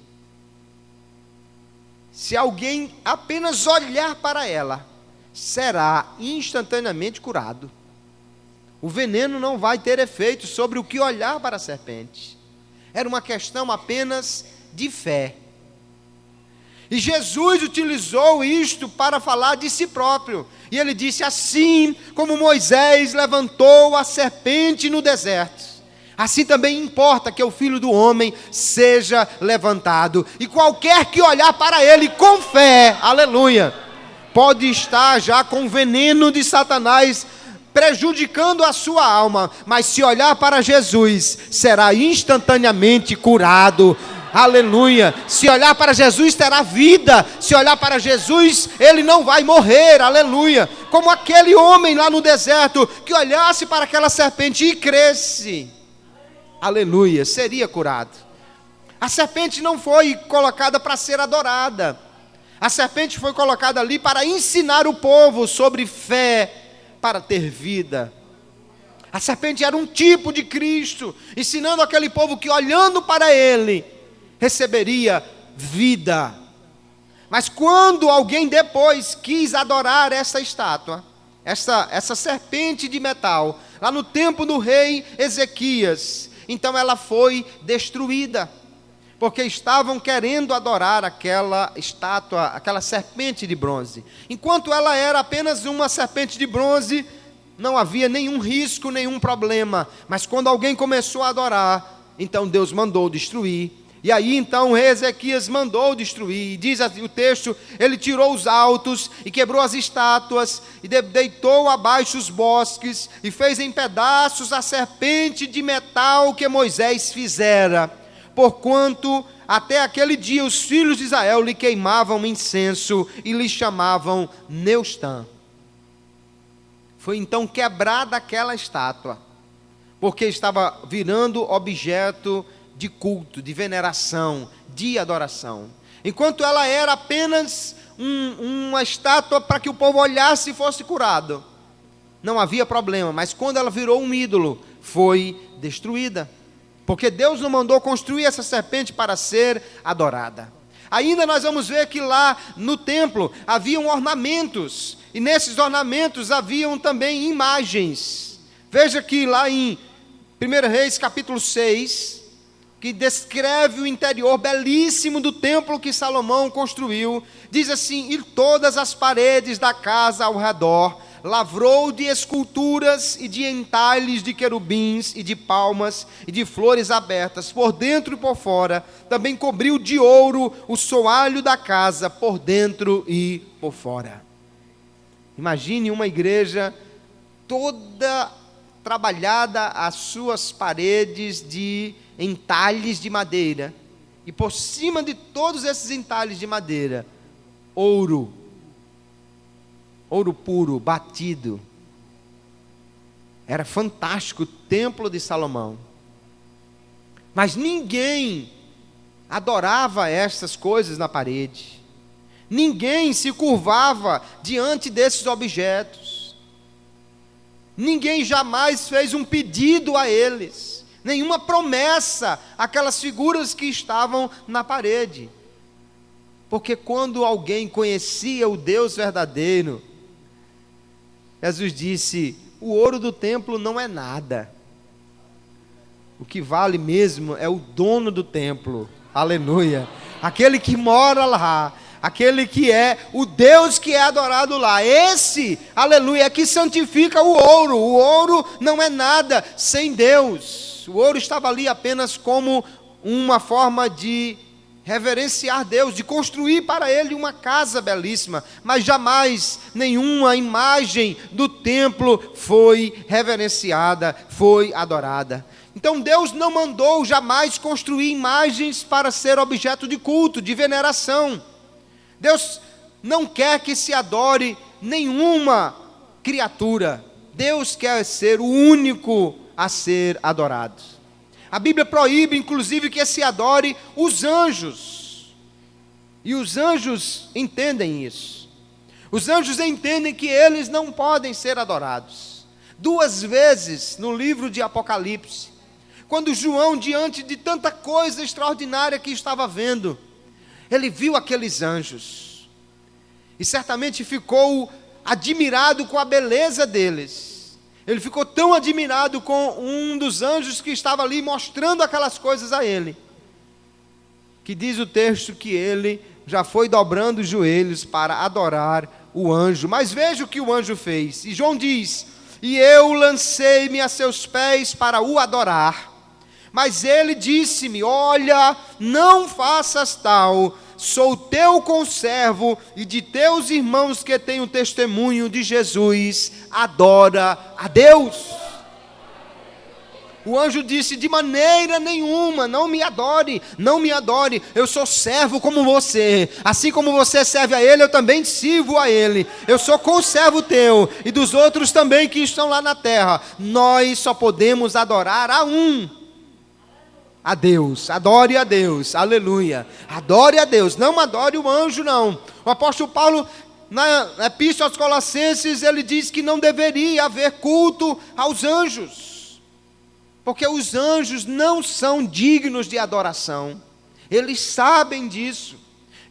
se alguém apenas olhar para ela, será instantaneamente curado. O veneno não vai ter efeito sobre o que olhar para a serpente. Era uma questão apenas de fé. E Jesus utilizou isto para falar de si próprio. E ele disse: assim como Moisés levantou a serpente no deserto, assim também importa que o Filho do Homem seja levantado. E qualquer que olhar para ele com fé, aleluia, pode estar já com o veneno de Satanás prejudicando a sua alma, mas se olhar para Jesus, será instantaneamente curado. Aleluia. Se olhar para Jesus, terá vida. Se olhar para Jesus, ele não vai morrer. Aleluia. Como aquele homem lá no deserto, que olhasse para aquela serpente e cresce, aleluia, seria curado. A serpente não foi colocada para ser adorada. A serpente foi colocada ali para ensinar o povo sobre fé, para ter vida. A serpente era um tipo de Cristo, ensinando aquele povo que olhando para ele, receberia vida. Mas quando alguém depois quis adorar essa estátua, essa serpente de metal, lá no tempo do rei Ezequias. Então ela foi destruída, porque estavam querendo adorar aquela estátua, aquela serpente de bronze. Enquanto ela era apenas uma serpente de bronze, não havia nenhum risco, nenhum problema. Mas quando alguém começou a adorar, então Deus mandou destruir. E aí então o rei Ezequias mandou destruir. E diz o texto, ele tirou os altos e quebrou as estátuas, e deitou abaixo os bosques, e fez em pedaços a serpente de metal que Moisés fizera. Porquanto até aquele dia os filhos de Israel lhe queimavam incenso e lhe chamavam Neustã. Foi então quebrada aquela estátua, porque estava virando objeto de culto, de veneração, de adoração. Enquanto ela era apenas uma estátua para que o povo olhasse e fosse curado, não havia problema. Mas quando ela virou um ídolo, foi destruída, porque Deus não mandou construir essa serpente para ser adorada. Ainda nós vamos ver que lá no templo haviam ornamentos, e nesses ornamentos haviam também imagens. Veja que lá em 1 Reis capítulo 6, que descreve o interior belíssimo do templo que Salomão construiu, diz assim: e todas as paredes da casa ao redor lavrou de esculturas e de entalhes de querubins e de palmas e de flores abertas, por dentro e por fora. Também cobriu de ouro o soalho da casa, por dentro e por fora. Imagine uma igreja toda trabalhada, as suas paredes de entalhes de madeira, e por cima de todos esses entalhes de madeira, ouro puro, batido. Era fantástico o templo de Salomão. Mas ninguém adorava essas coisas na parede. Ninguém se curvava diante desses objetos. Ninguém jamais fez um pedido a eles, nenhuma promessa àquelas figuras que estavam na parede. Porque quando alguém conhecia o Deus verdadeiro, Jesus disse: o ouro do templo não é nada. O que vale mesmo é o dono do templo. Aleluia. Aquele que mora lá, aquele que é o Deus que é adorado lá. Esse, aleluia, é que santifica o ouro. O ouro não é nada sem Deus. O ouro estava ali apenas como uma forma de reverenciar Deus, de construir para Ele uma casa belíssima, mas jamais nenhuma imagem do templo foi reverenciada, foi adorada. Então Deus não mandou jamais construir imagens para ser objeto de culto, de veneração. Deus não quer que se adore nenhuma criatura. Deus quer ser o único a ser adorado. A Bíblia proíbe, inclusive, que se adore os anjos. E os anjos entendem isso. Os anjos entendem que eles não podem ser adorados. 2 vezes no livro de Apocalipse, quando João, diante de tanta coisa extraordinária que estava vendo, ele viu aqueles anjos. E certamente ficou admirado com a beleza deles. Ele ficou tão admirado com um dos anjos que estava ali mostrando aquelas coisas a ele, que diz o texto que ele já foi dobrando os joelhos para adorar o anjo. Mas veja o que o anjo fez. E João diz: e eu lancei-me a seus pés para o adorar. Mas ele disse-me: olha, não faças tal. Sou teu conservo e de teus irmãos que têm o testemunho de Jesus. Adora a Deus. O anjo disse: de maneira nenhuma, não me adore, não me adore. Eu sou servo como você. Assim como você serve a Ele, eu também sirvo a Ele. Eu sou conservo teu e dos outros também que estão lá na terra. Nós só podemos adorar a um. A Deus, adore a Deus, aleluia, adore a Deus, não adore o anjo não. O apóstolo Paulo, na epístola aos Colossenses, ele diz que não deveria haver culto aos anjos, porque os anjos não são dignos de adoração, eles sabem disso,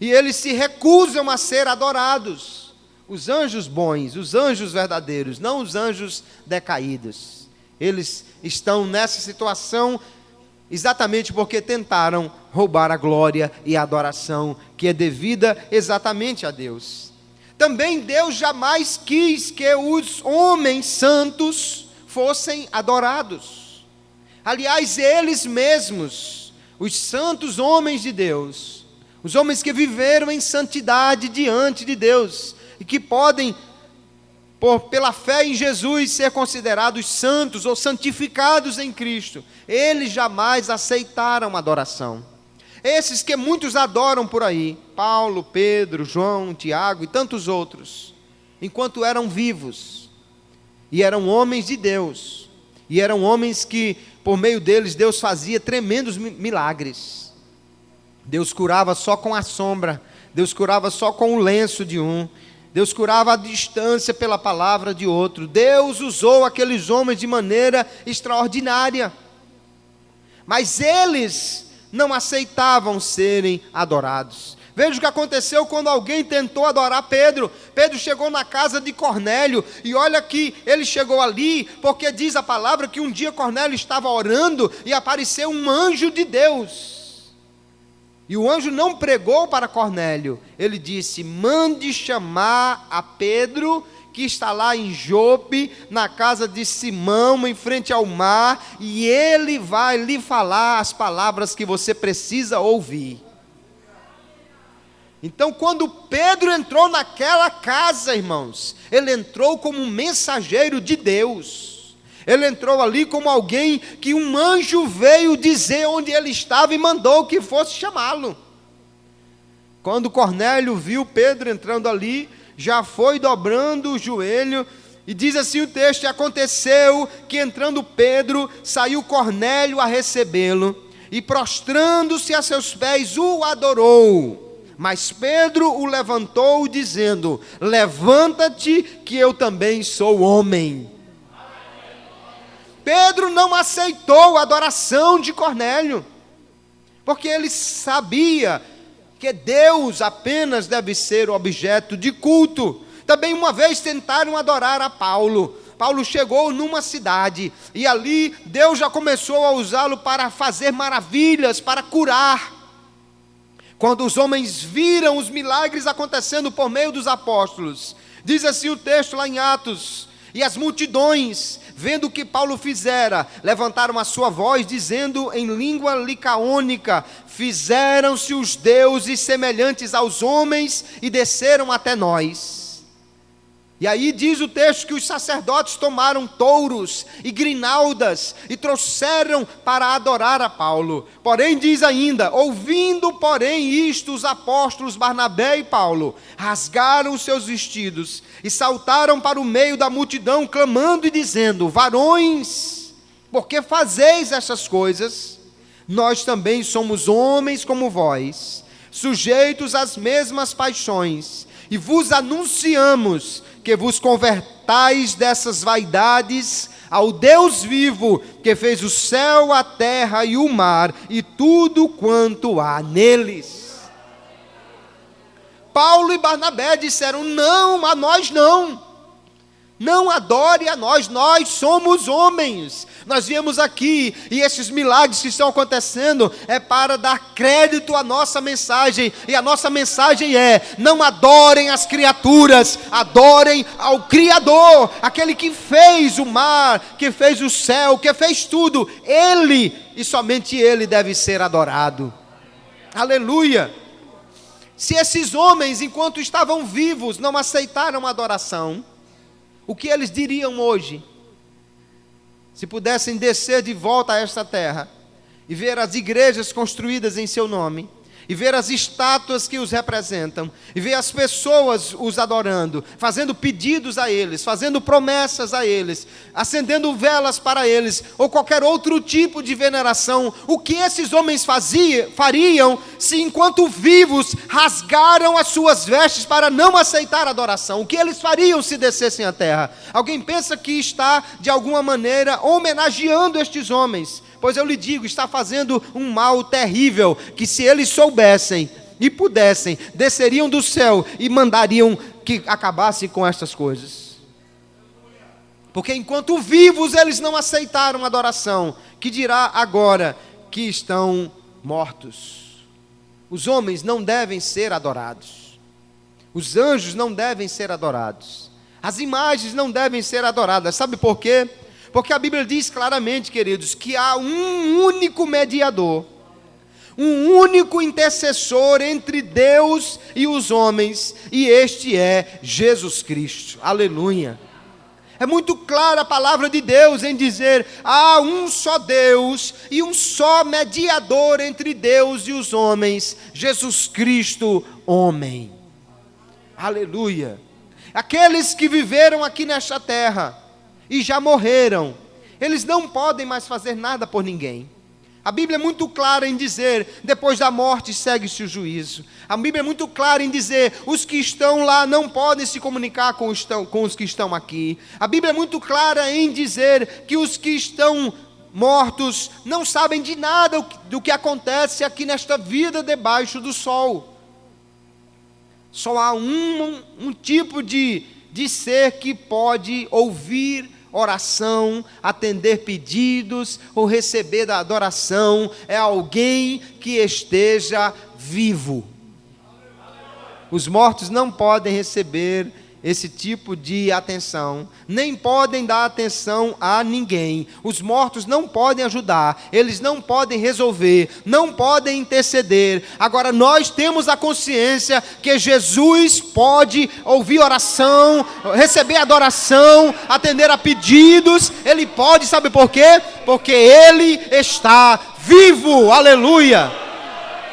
e eles se recusam a ser adorados. os anjos bons, os anjos verdadeiros, não os anjos decaídos. Eles estão nessa situação exatamente porque tentaram roubar a glória e a adoração que é devida exatamente a Deus. Também Deus jamais quis que os homens santos fossem adorados. Aliás, eles mesmos, os santos homens de Deus, os homens que viveram em santidade diante de Deus e que podem, pela fé em Jesus, ser considerados santos ou santificados em Cristo, eles jamais aceitaram adoração. Esses que muitos adoram por aí, Paulo, Pedro, João, Tiago e tantos outros, enquanto eram vivos, e eram homens de Deus, e eram homens que, por meio deles, Deus fazia tremendos milagres. Deus curava só com a sombra, Deus curava só com o lenço de um, Deus curava à distância pela palavra de outro. Deus usou aqueles homens de maneira extraordinária, mas eles não aceitavam serem adorados. Veja o que aconteceu quando alguém tentou adorar Pedro. Pedro chegou na casa de Cornélio, e olha que ele chegou ali, porque diz a palavra que um dia Cornélio estava orando, e apareceu um anjo de Deus, e o anjo não pregou para Cornélio, ele disse: mande chamar a Pedro, que está lá em Jope, na casa de Simão, em frente ao mar, e ele vai lhe falar as palavras que você precisa ouvir. Então, quando Pedro entrou naquela casa, irmãos, ele entrou como um mensageiro de Deus. Ele entrou ali como alguém que um anjo veio dizer onde ele estava e mandou que fosse chamá-lo. Quando Cornélio viu Pedro entrando ali, já foi dobrando o joelho, e diz assim o texto: e aconteceu que entrando Pedro, saiu Cornélio a recebê-lo, e prostrando-se a seus pés o adorou. Mas Pedro o levantou, dizendo: levanta-te, que eu também sou homem. Pedro não aceitou a adoração de Cornélio, porque ele sabia que Deus apenas deve ser objeto de culto. Também uma vez tentaram adorar a Paulo. Paulo chegou numa cidade, e ali Deus já começou a usá-lo para fazer maravilhas, para curar. Quando os homens viram os milagres acontecendo por meio dos apóstolos, diz assim o texto lá em Atos: e as multidões, vendo o que Paulo fizera, levantaram a sua voz, dizendo em língua licaônica: fizeram-se os deuses semelhantes aos homens e desceram até nós. E aí diz o texto que os sacerdotes tomaram touros e grinaldas e trouxeram para adorar a Paulo. Porém diz ainda: ouvindo porém isto, os apóstolos Barnabé e Paulo rasgaram os seus vestidos e saltaram para o meio da multidão, clamando e dizendo: varões, por que fazeis essas coisas? Nós também somos homens como vós, sujeitos às mesmas paixões, e vos anunciamos que vos convertais dessas vaidades ao Deus vivo, que fez o céu, a terra e o mar, e tudo quanto há neles. Paulo e Barnabé disseram: não, a nós não. Não adore a nós, nós somos homens. Nós viemos aqui, e esses milagres que estão acontecendo é para dar crédito à nossa mensagem, e a nossa mensagem é: não adorem as criaturas, adorem ao Criador, aquele que fez o mar, que fez o céu, que fez tudo. Ele, e somente Ele, deve ser adorado. Aleluia! Se esses homens, enquanto estavam vivos, não aceitaram a adoração, o que eles diriam hoje? Se pudessem descer de volta a esta terra e ver as igrejas construídas em seu nome, e ver as estátuas que os representam, e ver as pessoas os adorando, fazendo pedidos a eles, fazendo promessas a eles, acendendo velas para eles, ou qualquer outro tipo de veneração, o que esses homens fariam se enquanto vivos rasgaram as suas vestes para não aceitar a adoração? O que eles fariam se descessem à terra? Alguém pensa que está de alguma maneira homenageando estes homens? Pois eu lhe digo, está fazendo um mal terrível, que se eles soubessem e pudessem, desceriam do céu e mandariam que acabasse com estas coisas. Porque enquanto vivos eles não aceitaram adoração, que dirá agora que estão mortos. Os homens não devem ser adorados. Os anjos não devem ser adorados. As imagens não devem ser adoradas. Sabe por quê? Porque a Bíblia diz claramente, queridos, que há um único mediador, um único intercessor entre Deus e os homens, e este é Jesus Cristo. Aleluia. É muito clara a palavra de Deus em dizer: há um só Deus e um só mediador entre Deus e os homens, Jesus Cristo, homem. Aleluia. Aqueles que viveram aqui nesta terra e já morreram, eles não podem mais fazer nada por ninguém. A Bíblia é muito clara em dizer: depois da morte segue-se o juízo. A Bíblia é muito clara em dizer: os que estão lá não podem se comunicar com os que estão aqui. A Bíblia é muito clara em dizer que os que estão mortos não sabem de nada do que acontece aqui nesta vida debaixo do sol. Só há um tipo de ser que pode ouvir oração, atender pedidos ou receber da adoração, é alguém que esteja vivo. Os mortos não podem receber esse tipo de atenção, nem podem dar atenção a ninguém. Os mortos não podem ajudar, eles não podem resolver, não podem interceder. Agora nós temos a consciência que Jesus pode ouvir oração, receber adoração, atender a pedidos. Ele pode, sabe por quê? Porque Ele está vivo, aleluia.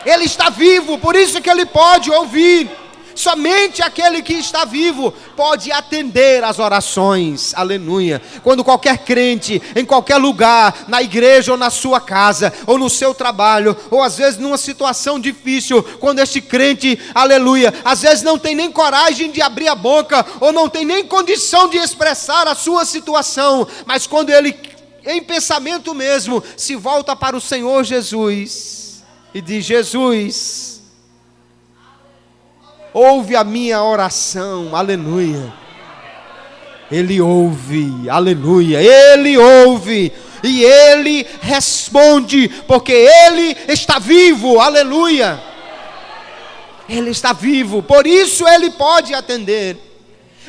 Ele está vivo, por isso que Ele pode ouvir. Somente aquele que está vivo pode atender às orações, aleluia. Quando qualquer crente, em qualquer lugar, na igreja ou na sua casa, ou no seu trabalho, ou às vezes numa situação difícil, quando este crente, aleluia, às vezes não tem nem coragem de abrir a boca, ou não tem nem condição de expressar a sua situação, mas quando ele, em pensamento mesmo, se volta para o Senhor Jesus, e diz: Jesus, ouve a minha oração, aleluia. Ele ouve, aleluia. Ele ouve e Ele responde, porque Ele está vivo, aleluia. Ele está vivo, por isso Ele pode atender.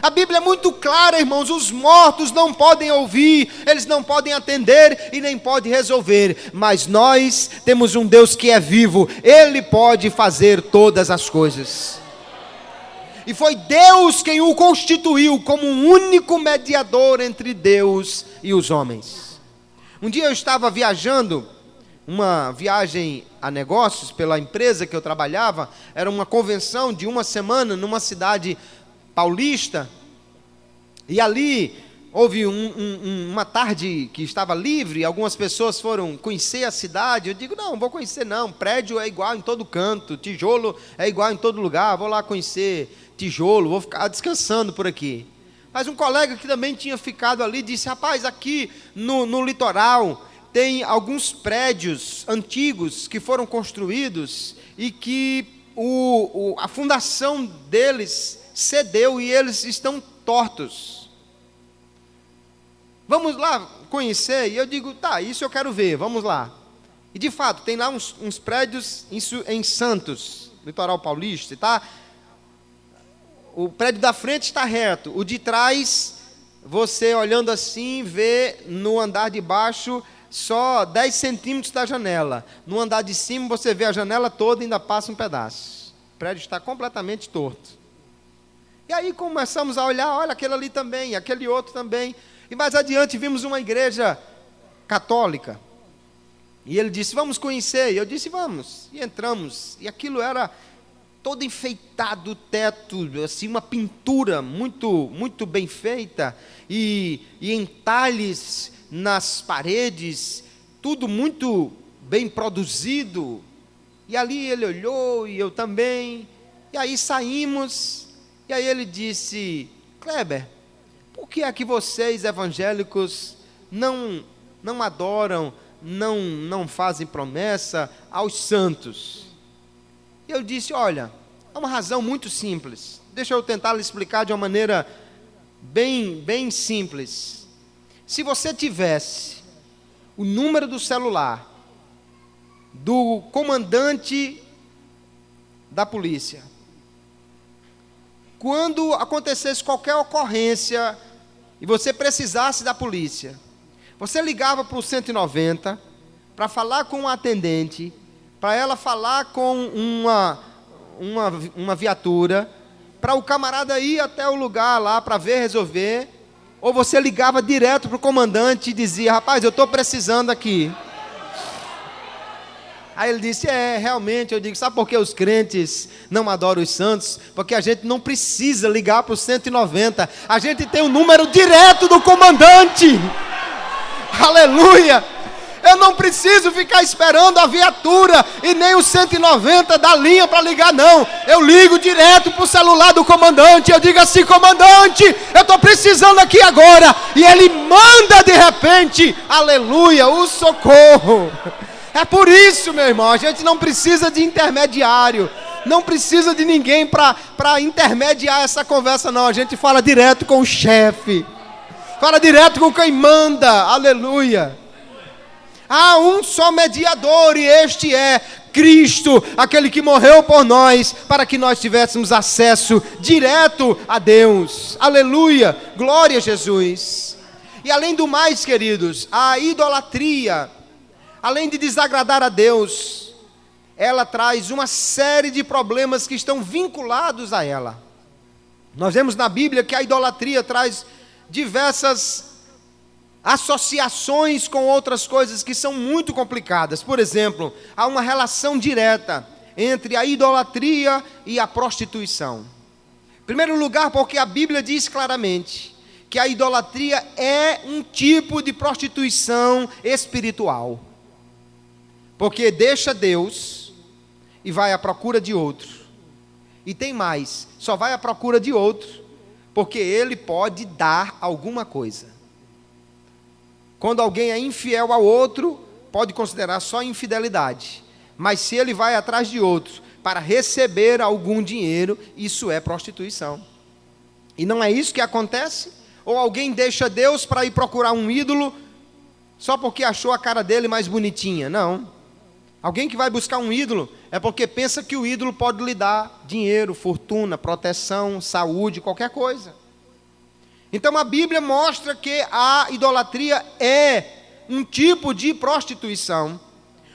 A Bíblia é muito clara, irmãos: os mortos não podem ouvir, eles não podem atender e nem podem resolver, mas nós temos um Deus que é vivo, Ele pode fazer todas as coisas. E foi Deus quem o constituiu como um único mediador entre Deus e os homens. Um dia eu estava viajando, uma viagem a negócios pela empresa que eu trabalhava. Era uma convenção de uma semana numa cidade paulista. E ali houve uma tarde que estava livre, algumas pessoas foram conhecer a cidade. Eu digo: não vou conhecer não, prédio é igual em todo canto, tijolo é igual em todo lugar, vou lá conhecer tijolo, vou ficar descansando por aqui. Mas um colega que também tinha ficado ali disse: rapaz, aqui no litoral tem alguns prédios antigos que foram construídos e que a fundação deles cedeu e eles estão tortos. Vamos lá conhecer? E eu digo: tá, isso eu quero ver, vamos lá. E de fato, tem lá uns prédios em Santos, litoral paulista, tá? O prédio da frente está reto, o de trás, você olhando assim, vê no andar de baixo só 10 centímetros da janela. No andar de cima você vê a janela toda e ainda passa um pedaço. O prédio está completamente torto. E aí começamos a olhar: olha, aquele ali também, aquele outro também. E mais adiante vimos uma igreja católica. E ele disse: vamos conhecer. E eu disse: vamos. E entramos. E aquilo era todo enfeitado, o teto, assim, uma pintura muito, muito bem feita. E entalhes nas paredes, tudo muito bem produzido. E ali ele olhou e eu também. E aí saímos. E aí ele disse: Kleber, por que é que vocês evangélicos não adoram, não fazem promessa aos santos? E eu disse: olha, há uma razão muito simples. Deixa eu tentar lhe explicar de uma maneira bem simples. Se você tivesse o número do celular do comandante da polícia, quando acontecesse qualquer ocorrência e você precisasse da polícia, você ligava para o 190 para falar com um atendente, para ela falar com uma viatura, para o camarada ir até o lugar lá para resolver, ou você ligava direto para o comandante e dizia: rapaz, eu estou precisando aqui. Aí ele disse: realmente. Eu digo: sabe por que os crentes não adoram os santos? Porque a gente não precisa ligar para o 190, a gente tem o número direto do comandante. Aleluia! Eu não preciso ficar esperando a viatura e nem o 190 da linha para ligar, não. Eu ligo direto para o celular do comandante. Eu digo assim: comandante, eu estou precisando aqui agora. E ele manda de repente, aleluia, o socorro. É por isso, meu irmão, a gente não precisa de intermediário. Não precisa de ninguém para intermediar essa conversa, não. A gente fala direto com o chefe. Fala direto com quem manda, aleluia. Há um só mediador e este é Cristo, aquele que morreu por nós, para que nós tivéssemos acesso direto a Deus. Aleluia, glória a Jesus. E além do mais, queridos, a idolatria, além de desagradar a Deus, ela traz uma série de problemas que estão vinculados a ela. Nós vemos na Bíblia que a idolatria traz diversas associações com outras coisas que são muito complicadas. Por exemplo, há uma relação direta entre a idolatria e a prostituição. Em primeiro lugar, porque a Bíblia diz claramente que a idolatria é um tipo de prostituição espiritual. Porque deixa Deus e vai à procura de outro. E tem mais, só vai à procura de outro porque ele pode dar alguma coisa. Quando alguém é infiel ao outro, pode considerar só infidelidade. Mas se ele vai atrás de outro para receber algum dinheiro, isso é prostituição. E não é isso que acontece? Ou alguém deixa Deus para ir procurar um ídolo só porque achou a cara dele mais bonitinha? Não. Alguém que vai buscar um ídolo é porque pensa que o ídolo pode lhe dar dinheiro, fortuna, proteção, saúde, qualquer coisa. Então a Bíblia mostra que a idolatria é um tipo de prostituição.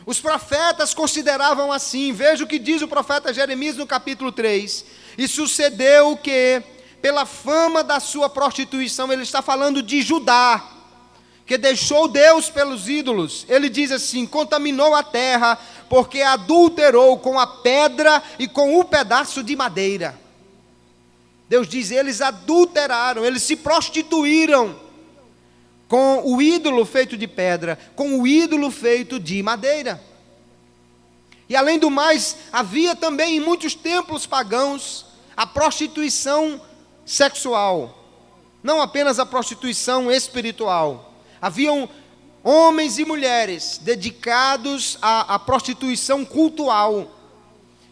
Os profetas consideravam assim. Veja o que diz o profeta Jeremias no capítulo 3. E sucedeu que, pela fama da sua prostituição, ele está falando de Judá, que deixou Deus pelos ídolos. Ele diz assim: contaminou a terra, porque adulterou com a pedra e com o pedaço de madeira. Deus diz: eles adulteraram, eles se prostituíram com o ídolo feito de pedra, com o ídolo feito de madeira. E além do mais, havia também em muitos templos pagãos a prostituição sexual, não apenas a prostituição espiritual. Haviam homens e mulheres dedicados à prostituição cultual,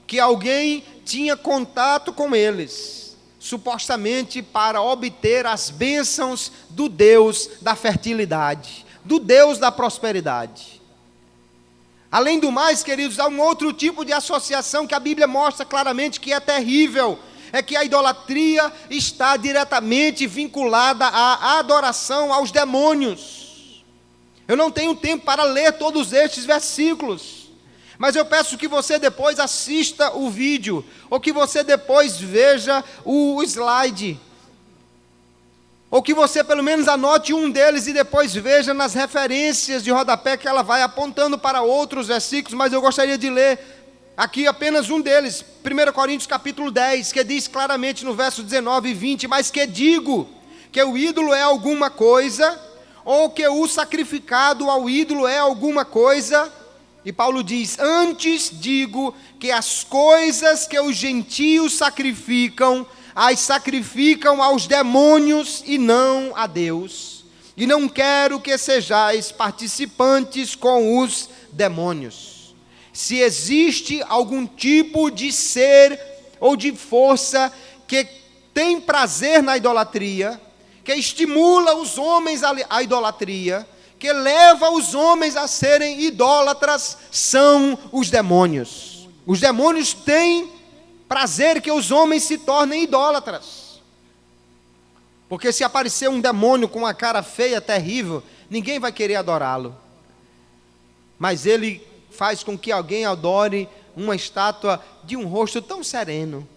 que alguém tinha contato com eles, supostamente para obter as bênçãos do Deus da fertilidade, do Deus da prosperidade. Além do mais, queridos, há um outro tipo de associação que a Bíblia mostra claramente que é terrível. É que a idolatria está diretamente vinculada à adoração aos demônios. Eu não tenho tempo para ler todos estes versículos, mas eu peço que você depois assista o vídeo, ou que você depois veja o slide, ou que você pelo menos anote um deles e depois veja nas referências de rodapé que ela vai apontando para outros versículos, mas eu gostaria de ler aqui apenas um deles, 1 Coríntios capítulo 10, que diz claramente no verso 19 e 20, mas que digo que o ídolo é alguma coisa, ou que o sacrificado ao ídolo é alguma coisa, e Paulo diz: antes digo que as coisas que os gentios sacrificam, as sacrificam aos demônios e não a Deus, e não quero que sejais participantes com os demônios. Se existe algum tipo de ser ou de força que tem prazer na idolatria, que estimula os homens à idolatria, que leva os homens a serem idólatras, são os demônios. Os demônios têm prazer que os homens se tornem idólatras. Porque se aparecer um demônio com uma cara feia, terrível, ninguém vai querer adorá-lo. Mas ele faz com que alguém adore uma estátua de um rosto tão sereno,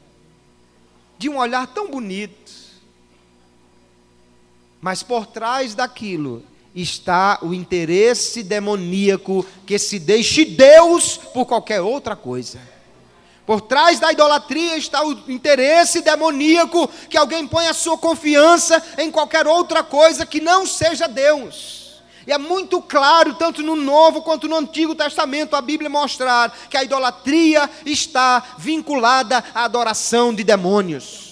de um olhar tão bonito. Mas por trás daquilo está o interesse demoníaco que se deixe Deus por qualquer outra coisa. Por trás da idolatria está o interesse demoníaco que alguém põe a sua confiança em qualquer outra coisa que não seja Deus. E é muito claro, tanto no Novo quanto no Antigo Testamento, a Bíblia mostrar que a idolatria está vinculada à adoração de demônios.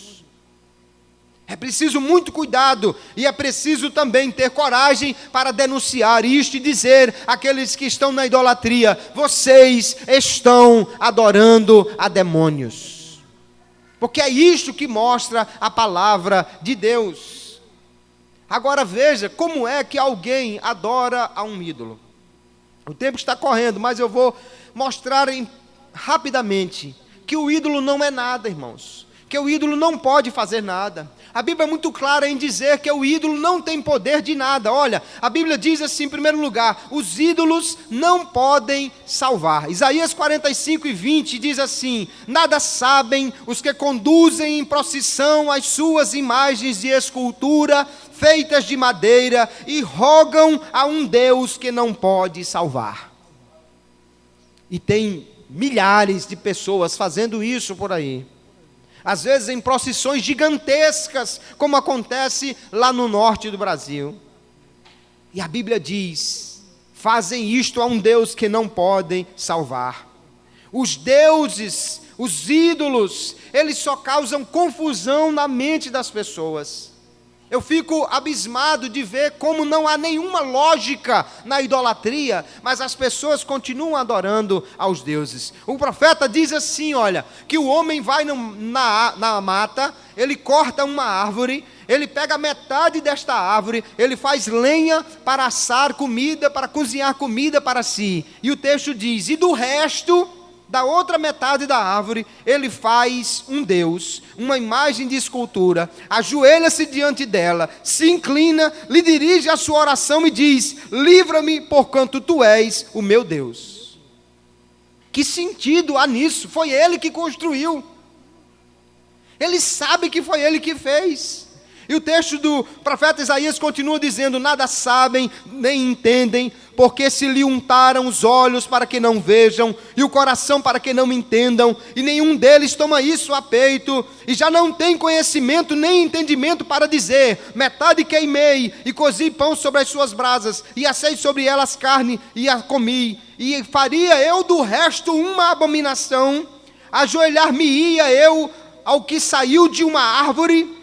É preciso muito cuidado e é preciso também ter coragem para denunciar isto e dizer àqueles que estão na idolatria: vocês estão adorando a demônios. Porque é isto que mostra a palavra de Deus. Agora veja como é que alguém adora a um ídolo. O tempo está correndo, mas eu vou mostrar rapidamente que o ídolo não é nada, irmãos. Que o ídolo não pode fazer nada. A Bíblia é muito clara em dizer que o ídolo não tem poder de nada. Olha, a Bíblia diz assim, em primeiro lugar, os ídolos não podem salvar. Isaías 45:20 diz assim: nada sabem os que conduzem em procissão as suas imagens de escultura, feitas de madeira, e rogam a um Deus que não pode salvar. E tem milhares de pessoas fazendo isso por aí. Às vezes em procissões gigantescas, como acontece lá no norte do Brasil. E a Bíblia diz: fazem isto a um Deus que não podem salvar. Os deuses, os ídolos, eles só causam confusão na mente das pessoas. Eu fico abismado de ver como não há nenhuma lógica na idolatria, mas as pessoas continuam adorando aos deuses. O profeta diz assim, olha, que o homem vai na mata, ele corta uma árvore, ele pega metade desta árvore, ele faz lenha para assar comida, para cozinhar comida para si. E o texto diz: e do resto da outra metade da árvore, ele faz um Deus, uma imagem de escultura, ajoelha-se diante dela, se inclina, lhe dirige a sua oração e diz: livra-me, porquanto tu és o meu Deus. Que sentido há nisso? Foi ele que construiu. Ele sabe que foi ele que fez. E o texto do profeta Isaías continua dizendo: nada sabem, nem entendem, porque se lhe untaram os olhos para que não vejam, e o coração para que não entendam, e nenhum deles toma isso a peito, e já não tem conhecimento nem entendimento para dizer: metade queimei, e cozi pão sobre as suas brasas, e assei sobre elas carne, e a comi, e faria eu do resto uma abominação, ajoelhar-me-ia eu ao que saiu de uma árvore.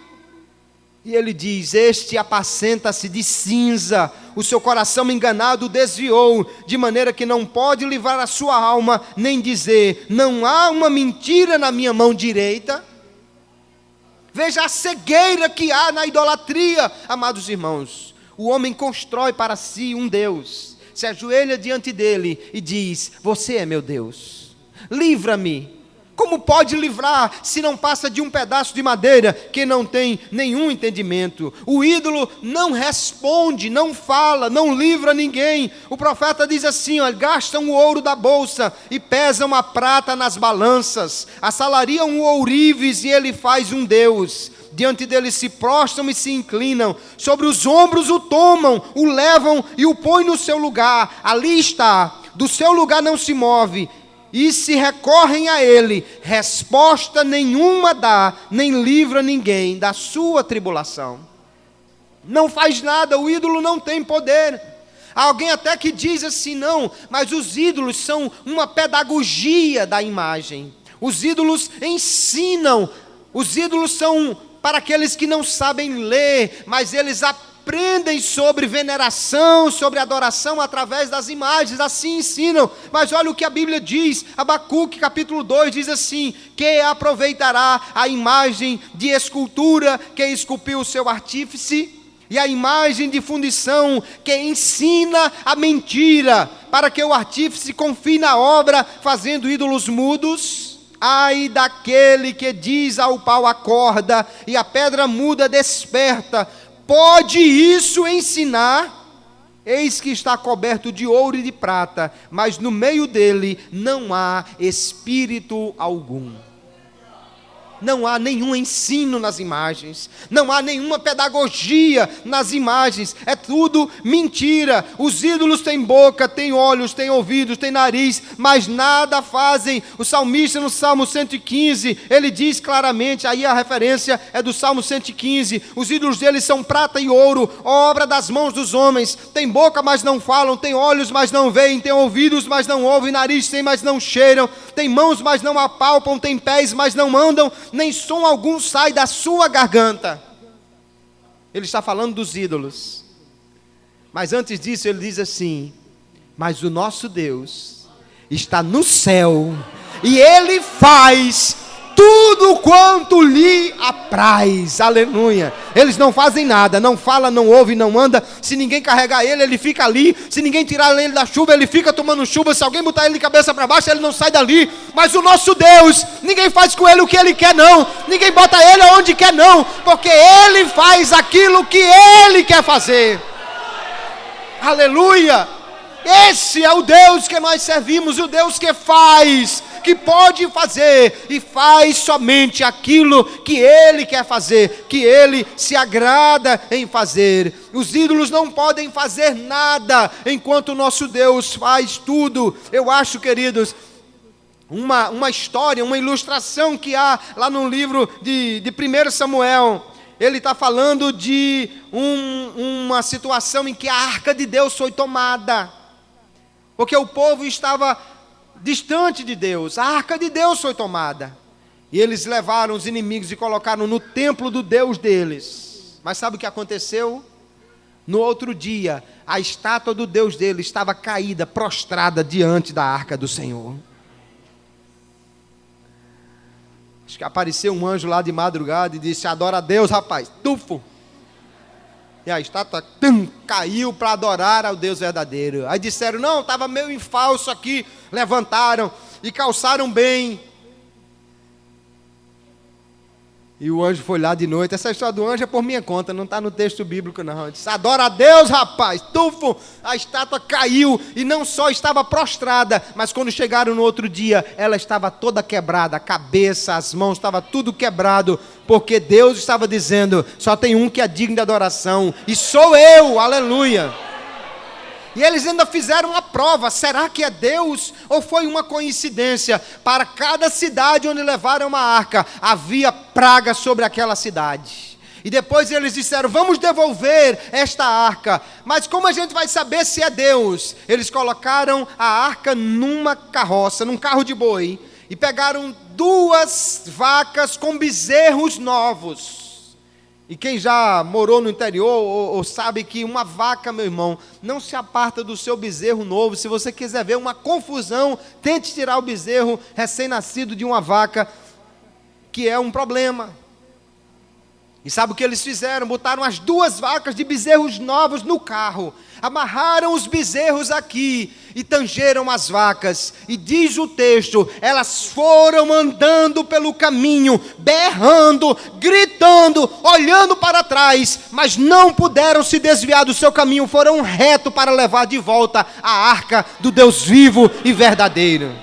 E ele diz: este apacenta-se de cinza, o seu coração enganado desviou, de maneira que não pode livrar a sua alma, nem dizer: não há uma mentira na minha mão direita. Veja a cegueira que há na idolatria, amados irmãos. O homem constrói para si um Deus, se ajoelha diante dele e diz: você é meu Deus, livra-me. Como pode livrar se não passa de um pedaço de madeira que não tem nenhum entendimento? O ídolo não responde, não fala, não livra ninguém. O profeta diz assim, olha, gastam o ouro da bolsa e pesam a prata nas balanças, assalariam o ourives e ele faz um Deus. Diante dele se prostram e se inclinam, sobre os ombros o tomam, o levam e o põem no seu lugar. Ali está, do seu lugar não se move. E se recorrem a ele, resposta nenhuma dá, nem livra ninguém da sua tribulação. Não faz nada, o ídolo não tem poder. Há alguém até que diz assim: não, mas os ídolos são uma pedagogia da imagem. Os ídolos ensinam, os ídolos são para aqueles que não sabem ler, mas eles aprendem sobre veneração, sobre adoração através das imagens, assim ensinam. Mas olha o que a Bíblia diz, Abacuque capítulo 2 diz assim: que aproveitará a imagem de escultura que esculpiu o seu artífice, e a imagem de fundição que ensina a mentira, para que o artífice confie na obra, fazendo ídolos mudos? Ai daquele que diz ao pau acorda, e a pedra muda desperta. Pode isso ensinar? Eis que está coberto de ouro e de prata, mas no meio dele não há espírito algum. Não há nenhum ensino nas imagens, não há nenhuma pedagogia nas imagens, é tudo mentira. Os ídolos têm boca, têm olhos, têm ouvidos, têm nariz, mas nada fazem. O salmista no Salmo 115, ele diz claramente, aí a referência é do Salmo 115, os ídolos deles são prata e ouro, obra das mãos dos homens. Tem boca, mas não falam, tem olhos, mas não veem, tem ouvidos, mas não ouvem, nariz tem, mas não cheiram, tem mãos, mas não apalpam, tem pés, mas não andam, nem som algum sai da sua garganta. Ele está falando dos ídolos. Mas antes disso ele diz assim: mas o nosso Deus está no céu, e Ele faz tudo quanto lhe apraz. Aleluia. Eles não fazem nada, não fala, não ouve, não anda. Se ninguém carregar ele, ele fica ali. Se ninguém tirar ele da chuva, ele fica tomando chuva. Se alguém botar ele de cabeça para baixo, ele não sai dali. Mas o nosso Deus, ninguém faz com ele o que ele quer não, ninguém bota ele aonde quer não, porque ele faz aquilo que ele quer fazer. Aleluia. Esse é o Deus que nós servimos, o Deus que faz, que pode fazer, e faz somente aquilo que Ele quer fazer, que Ele se agrada em fazer. Os ídolos não podem fazer nada, enquanto o nosso Deus faz tudo. Eu acho, queridos, uma história, uma ilustração que há lá no livro de 1 Samuel, ele está falando de uma situação em que a arca de Deus foi tomada, porque o povo estava distante de Deus, a arca de Deus foi tomada, e eles levaram os inimigos e colocaram no templo do Deus deles. Mas sabe o que aconteceu? No outro dia, a estátua do Deus deles estava caída, prostrada diante da arca do Senhor. Acho que apareceu um anjo lá de madrugada e disse: adora a Deus, rapaz, tufo. E a estátua caiu para adorar ao Deus verdadeiro. Aí disseram: não, estava meio em falso aqui. Levantaram e calçaram bem. E o anjo foi lá de noite. Essa história do anjo é por minha conta, não está no texto bíblico não. Ele disse: adora a Deus, rapaz, tufo. A estátua caiu e não só estava prostrada, mas quando chegaram no outro dia, ela estava toda quebrada, a cabeça, as mãos, estava tudo quebrado, porque Deus estava dizendo: só tem um que é digno de adoração, e sou eu. Aleluia. E eles ainda fizeram uma prova: será que é Deus ou foi uma coincidência? Para cada cidade onde levaram uma arca, havia praga sobre aquela cidade. E depois eles disseram: vamos devolver esta arca. Mas como a gente vai saber se é Deus? Eles colocaram a arca numa carroça, num carro de boi, e pegaram 2 vacas com bezerros novos. E quem já morou no interior ou sabe que uma vaca, meu irmão, não se aparta do seu bezerro novo. Se você quiser ver uma confusão, tente tirar o bezerro recém-nascido de uma vaca, que é um problema. E sabe o que eles fizeram? Botaram as 2 vacas de bezerros novos no carro, amarraram os bezerros aqui e tangeram as vacas. E diz o texto, elas foram andando pelo caminho, berrando, gritando, olhando para trás, mas não puderam se desviar do seu caminho, foram reto para levar de volta a arca do Deus vivo e verdadeiro.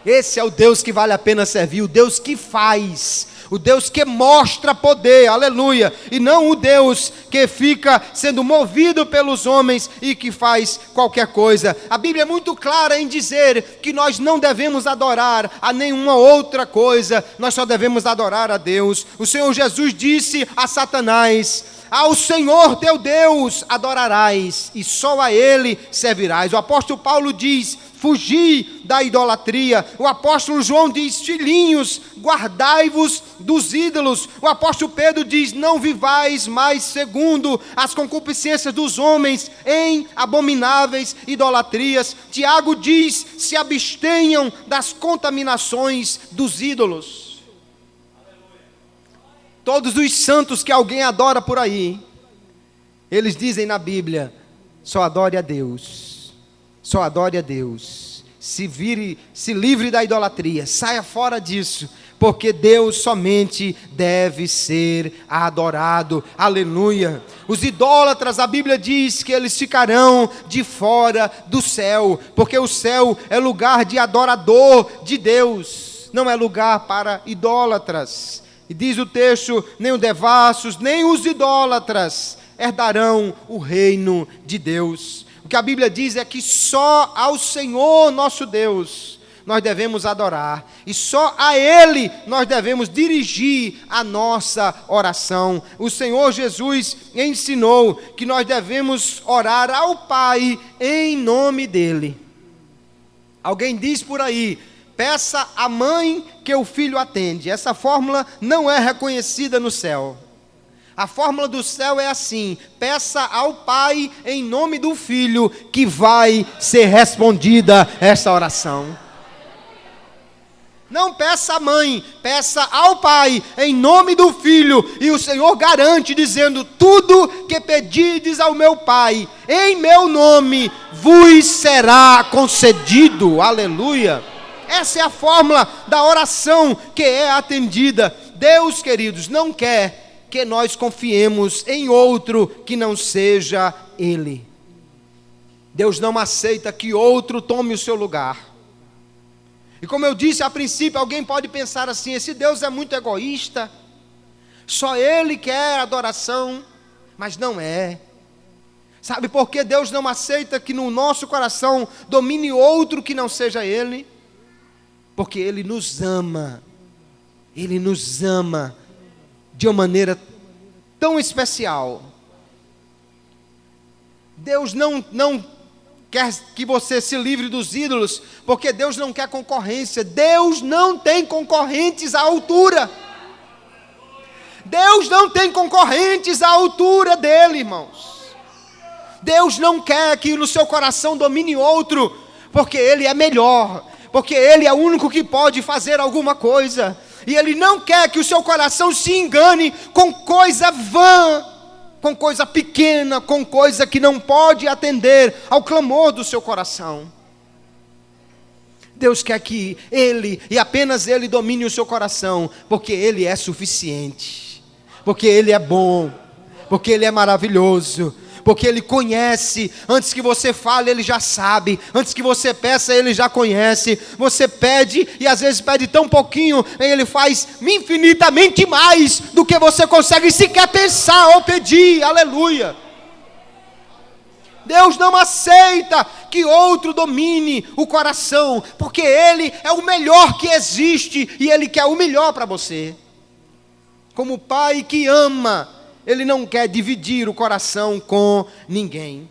Esse é o Deus que vale a pena servir, o Deus que faz, o Deus que mostra poder, aleluia, e não o Deus que fica sendo movido pelos homens e que faz qualquer coisa. A Bíblia é muito clara em dizer que nós não devemos adorar a nenhuma outra coisa, nós só devemos adorar a Deus. O Senhor Jesus disse a Satanás: ao Senhor teu Deus adorarás, e só a Ele servirás. O apóstolo Paulo diz, fugi da idolatria. O apóstolo João diz, filhinhos, guardai-vos dos ídolos. O apóstolo Pedro diz, não vivais mais segundo as concupiscências dos homens em abomináveis idolatrias. Tiago diz, se abstenham das contaminações dos ídolos. Todos os santos que alguém adora por aí, eles dizem na Bíblia, só adore a Deus, só adore a Deus, se livre da idolatria, saia fora disso, porque Deus somente deve ser adorado, aleluia. Os idólatras, a Bíblia diz que eles ficarão de fora do céu, porque o céu é lugar de adorador de Deus, não é lugar para idólatras. E diz o texto, nem os devassos, nem os idólatras herdarão o reino de Deus. O que a Bíblia diz é que só ao Senhor nosso Deus nós devemos adorar, e só a Ele nós devemos dirigir a nossa oração. O Senhor Jesus ensinou que nós devemos orar ao Pai em nome dEle. Alguém diz por aí, peça à mãe que o filho atende. Essa fórmula não é reconhecida no céu. A fórmula do céu é assim, peça ao Pai em nome do Filho, que vai ser respondida essa oração. Não peça à mãe, peça ao Pai em nome do Filho, e o Senhor garante dizendo, tudo que pedides ao meu Pai, em meu nome, vos será concedido, aleluia. Essa é a fórmula da oração que é atendida. Deus, queridos, não quer que nós confiemos em outro que não seja Ele. Deus não aceita que outro tome o seu lugar. E como eu disse a princípio, alguém pode pensar assim, esse Deus é muito egoísta, só Ele quer adoração, mas não é. Sabe por que Deus não aceita que no nosso coração domine outro que não seja Ele? Porque Ele nos ama de uma maneira tão especial. Deus não quer que você se livre dos ídolos, porque Deus não quer concorrência. Deus não tem concorrentes à altura. Deus não tem concorrentes à altura dele, irmãos. Deus não quer que no seu coração domine outro, porque Ele é melhor, porque Ele é o único que pode fazer alguma coisa, e Ele não quer que o seu coração se engane com coisa vã, com coisa pequena, com coisa que não pode atender ao clamor do seu coração. Deus quer que Ele, e apenas Ele, domine o seu coração, porque Ele é suficiente, porque Ele é bom, porque Ele é maravilhoso, porque Ele conhece, antes que você fale Ele já sabe, antes que você peça Ele já conhece. Você pede e às vezes pede tão pouquinho, e Ele faz infinitamente mais do que você consegue sequer pensar ou pedir, aleluia. Deus não aceita que outro domine o coração, porque Ele é o melhor que existe, e Ele quer o melhor para você. Como Pai que ama, Ele não quer dividir o coração com ninguém.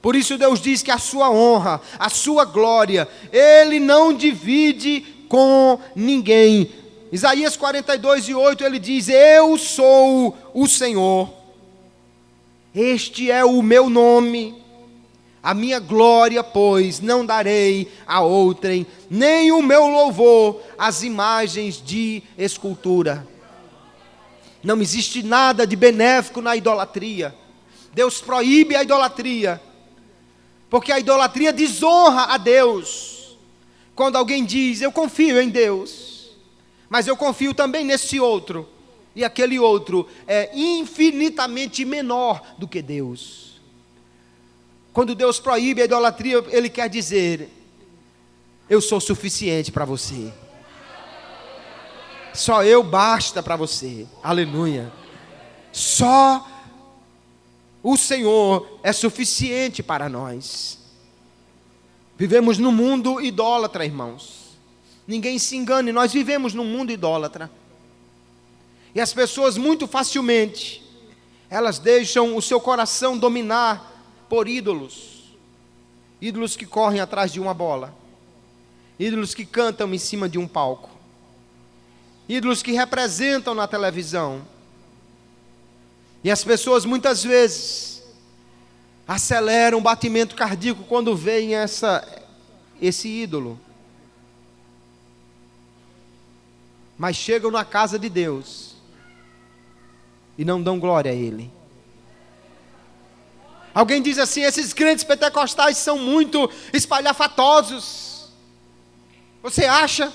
Por isso Deus diz que a sua honra, a sua glória, Ele não divide com ninguém. Isaías 42:8, Ele diz, eu sou o Senhor, este é o meu nome, a minha glória, pois, não darei a outrem, nem o meu louvor às imagens de escultura. Não existe nada de benéfico na idolatria. Deus proíbe a idolatria, porque a idolatria desonra a Deus. Quando alguém diz, eu confio em Deus, mas eu confio também nesse outro, e aquele outro é infinitamente menor do que Deus. Quando Deus proíbe a idolatria, Ele quer dizer, eu sou suficiente para você. Só eu basta para você, aleluia. Só o Senhor é suficiente para nós. Vivemos num mundo idólatra, irmãos. Ninguém se engane, nós vivemos num mundo idólatra. E as pessoas muito facilmente, Elas deixam o seu coração dominar por ídolos. Ídolos que correm atrás de uma bola. Ídolos que cantam em cima de um palco. Ídolos que representam na televisão. E as pessoas muitas vezes aceleram o batimento cardíaco quando veem esse ídolo. Mas chegam na casa de Deus e não dão glória a Ele. Alguém diz assim: esses crentes pentecostais são muito espalhafatosos. Você acha?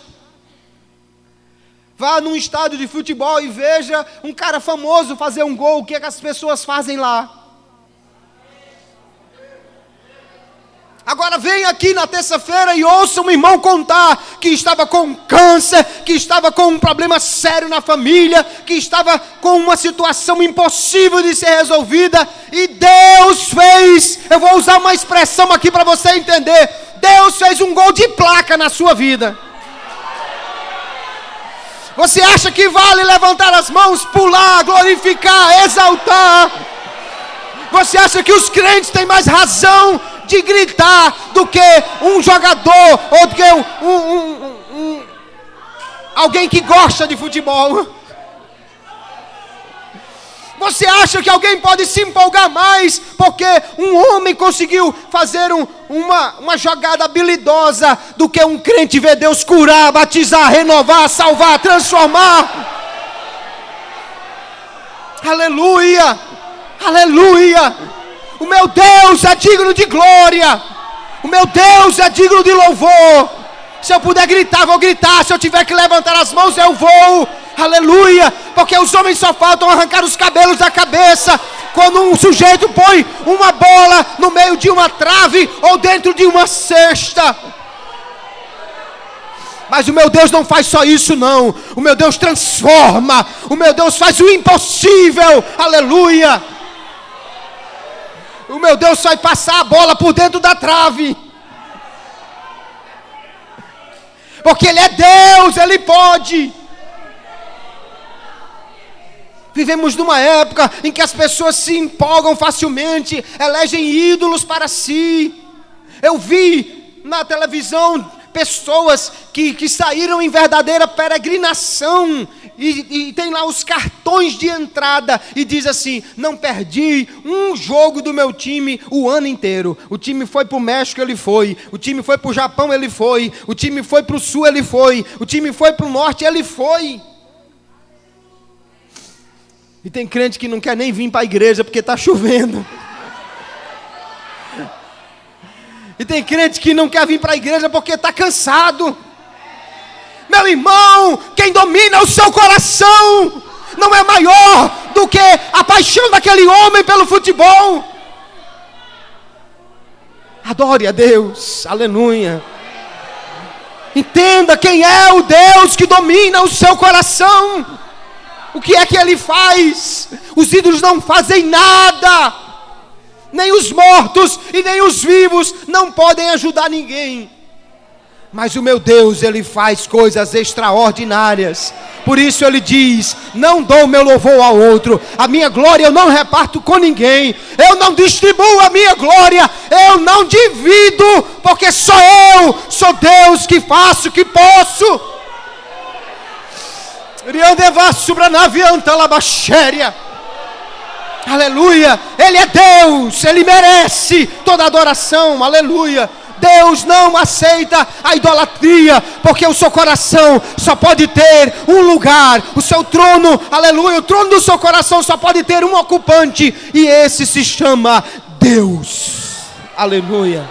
Vá num estádio de futebol e veja um cara famoso fazer um gol. O que é que as pessoas fazem lá? Agora vem aqui na terça-feira e ouça um irmão contar que estava com câncer, que estava com um problema sério na família, que estava com uma situação impossível de ser resolvida, e Deus fez, eu vou usar uma expressão aqui para você entender, Deus fez um gol de placa na sua vida. Você acha que vale levantar as mãos, pular, glorificar, exaltar? Você acha que os crentes têm mais razão de gritar do que um jogador ou do que alguém que gosta de futebol? Você acha que alguém pode se empolgar mais porque um homem conseguiu fazer uma jogada habilidosa do que um crente ver Deus curar, batizar, renovar, salvar, transformar? Aleluia! Aleluia! O meu Deus é digno de glória. O meu Deus é digno de louvor. Se eu puder gritar, vou gritar. Se eu tiver que levantar as mãos, eu vou. Aleluia! Porque os homens só faltam arrancar os cabelos da cabeça quando um sujeito põe uma bola no meio de uma trave ou dentro de uma cesta. Mas o meu Deus não faz só isso não. O meu Deus transforma. O meu Deus faz o impossível. Aleluia! O meu Deus vai passar a bola por dentro da trave. Porque Ele é Deus, Ele pode. Vivemos numa época em que as pessoas se empolgam facilmente, elegem ídolos para si. Eu vi na televisão pessoas que saíram em verdadeira peregrinação e tem lá os cartões de entrada e diz assim: não perdi um jogo do meu time o ano inteiro. O time foi para o México, ele foi. O time foi para o Japão, ele foi. O time foi para o Sul, ele foi. O time foi para o Norte, ele foi. E tem crente que não quer nem vir para a igreja porque está chovendo. E tem crente que não quer vir para a igreja porque está cansado. Meu irmão, quem domina o seu coração não é maior do que a paixão daquele homem pelo futebol. Adore a Deus, aleluia. Entenda quem é o Deus que domina o seu coração. O que é que Ele faz? Os ídolos não fazem nada. Nem os mortos e nem os vivos não podem ajudar ninguém. Mas o meu Deus, Ele faz coisas extraordinárias. Por isso Ele diz: não dou meu louvor ao outro, a minha glória eu não reparto com ninguém, eu não distribuo a minha glória, eu não divido, porque só eu sou Deus que faço, que posso. Aleluia, Ele é Deus, Ele merece toda adoração, aleluia. Deus não aceita a idolatria, porque o seu coração só pode ter um lugar, o seu trono, aleluia, o trono do seu coração só pode ter um ocupante, e esse se chama Deus, aleluia.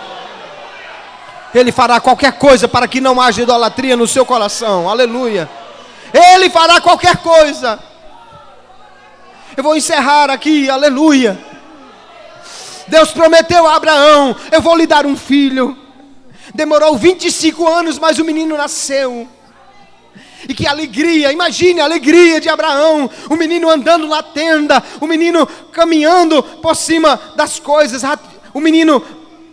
Ele fará qualquer coisa para que não haja idolatria no seu coração, aleluia. Ele fará qualquer coisa. Eu vou encerrar aqui, aleluia. Deus prometeu a Abraão: eu vou lhe dar um filho. Demorou 25 anos, mas o menino nasceu. E que alegria, imagine a alegria de Abraão. O menino andando na tenda, o menino caminhando por cima das coisas, o menino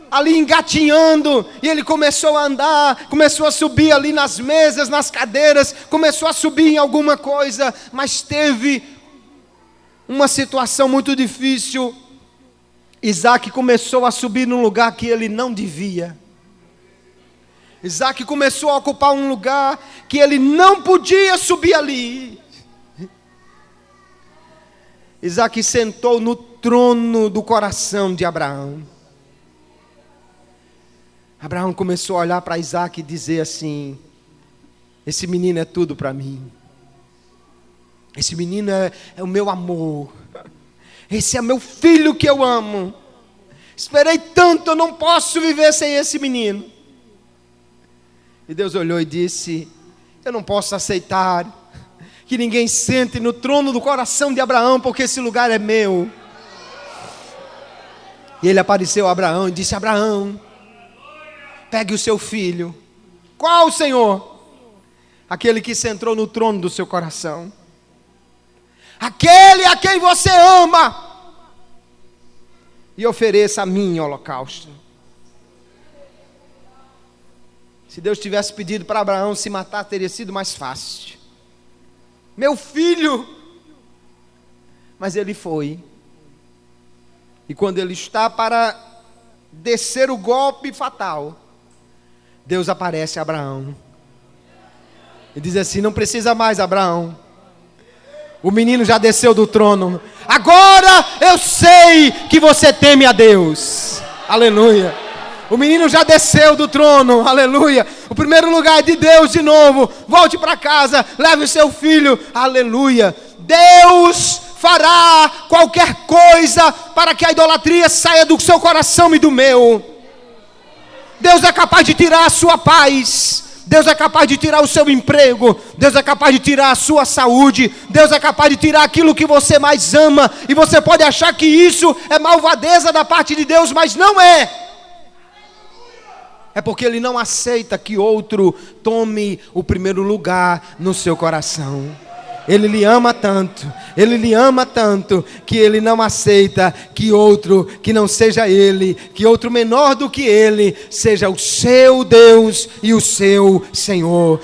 ali engatinhando, e ele começou a andar, começou a subir ali nas mesas, nas cadeiras, começou a subir em alguma coisa, mas teve uma situação muito difícil, Isaac começou a subir num lugar que ele não devia. Isaac começou a ocupar um lugar que ele não podia subir ali. Isaac sentou no trono do coração de Abraão. Abraão começou a olhar para Isaac e dizer assim: esse menino é tudo para mim. Esse menino é o meu amor. Esse é meu filho que eu amo. Esperei tanto, eu não posso viver sem esse menino. E Deus olhou e disse: eu não posso aceitar que ninguém sente no trono do coração de Abraão, porque esse lugar é meu. E ele apareceu a Abraão e disse: Abraão, pegue o seu filho. Qual, Senhor? Aquele que sentou no trono do seu coração. Aquele a quem você ama. E ofereça a mim holocausto. Se Deus tivesse pedido para Abraão se matar, teria sido mais fácil. Meu filho. Mas ele foi. E quando ele está para descer o golpe fatal, Deus aparece a Abraão e diz assim: não precisa mais, Abraão. O menino já desceu do trono. Agora eu sei que você teme a Deus. Aleluia. O menino já desceu do trono. Aleluia. O primeiro lugar é de Deus de novo. Volte para casa. Leve o seu filho. Aleluia. Deus fará qualquer coisa para que a idolatria saia do seu coração e do meu. Deus é capaz de tirar a sua paz. Deus é capaz de tirar o seu emprego. Deus é capaz de tirar a sua saúde. Deus é capaz de tirar aquilo que você mais ama. E você pode achar que isso é malvadeza da parte de Deus, mas não é. É porque Ele não aceita que outro tome o primeiro lugar no seu coração. Ele lhe ama tanto, Ele lhe ama tanto, que Ele não aceita que outro, que não seja Ele, que outro menor do que Ele, seja o seu Deus e o seu Senhor.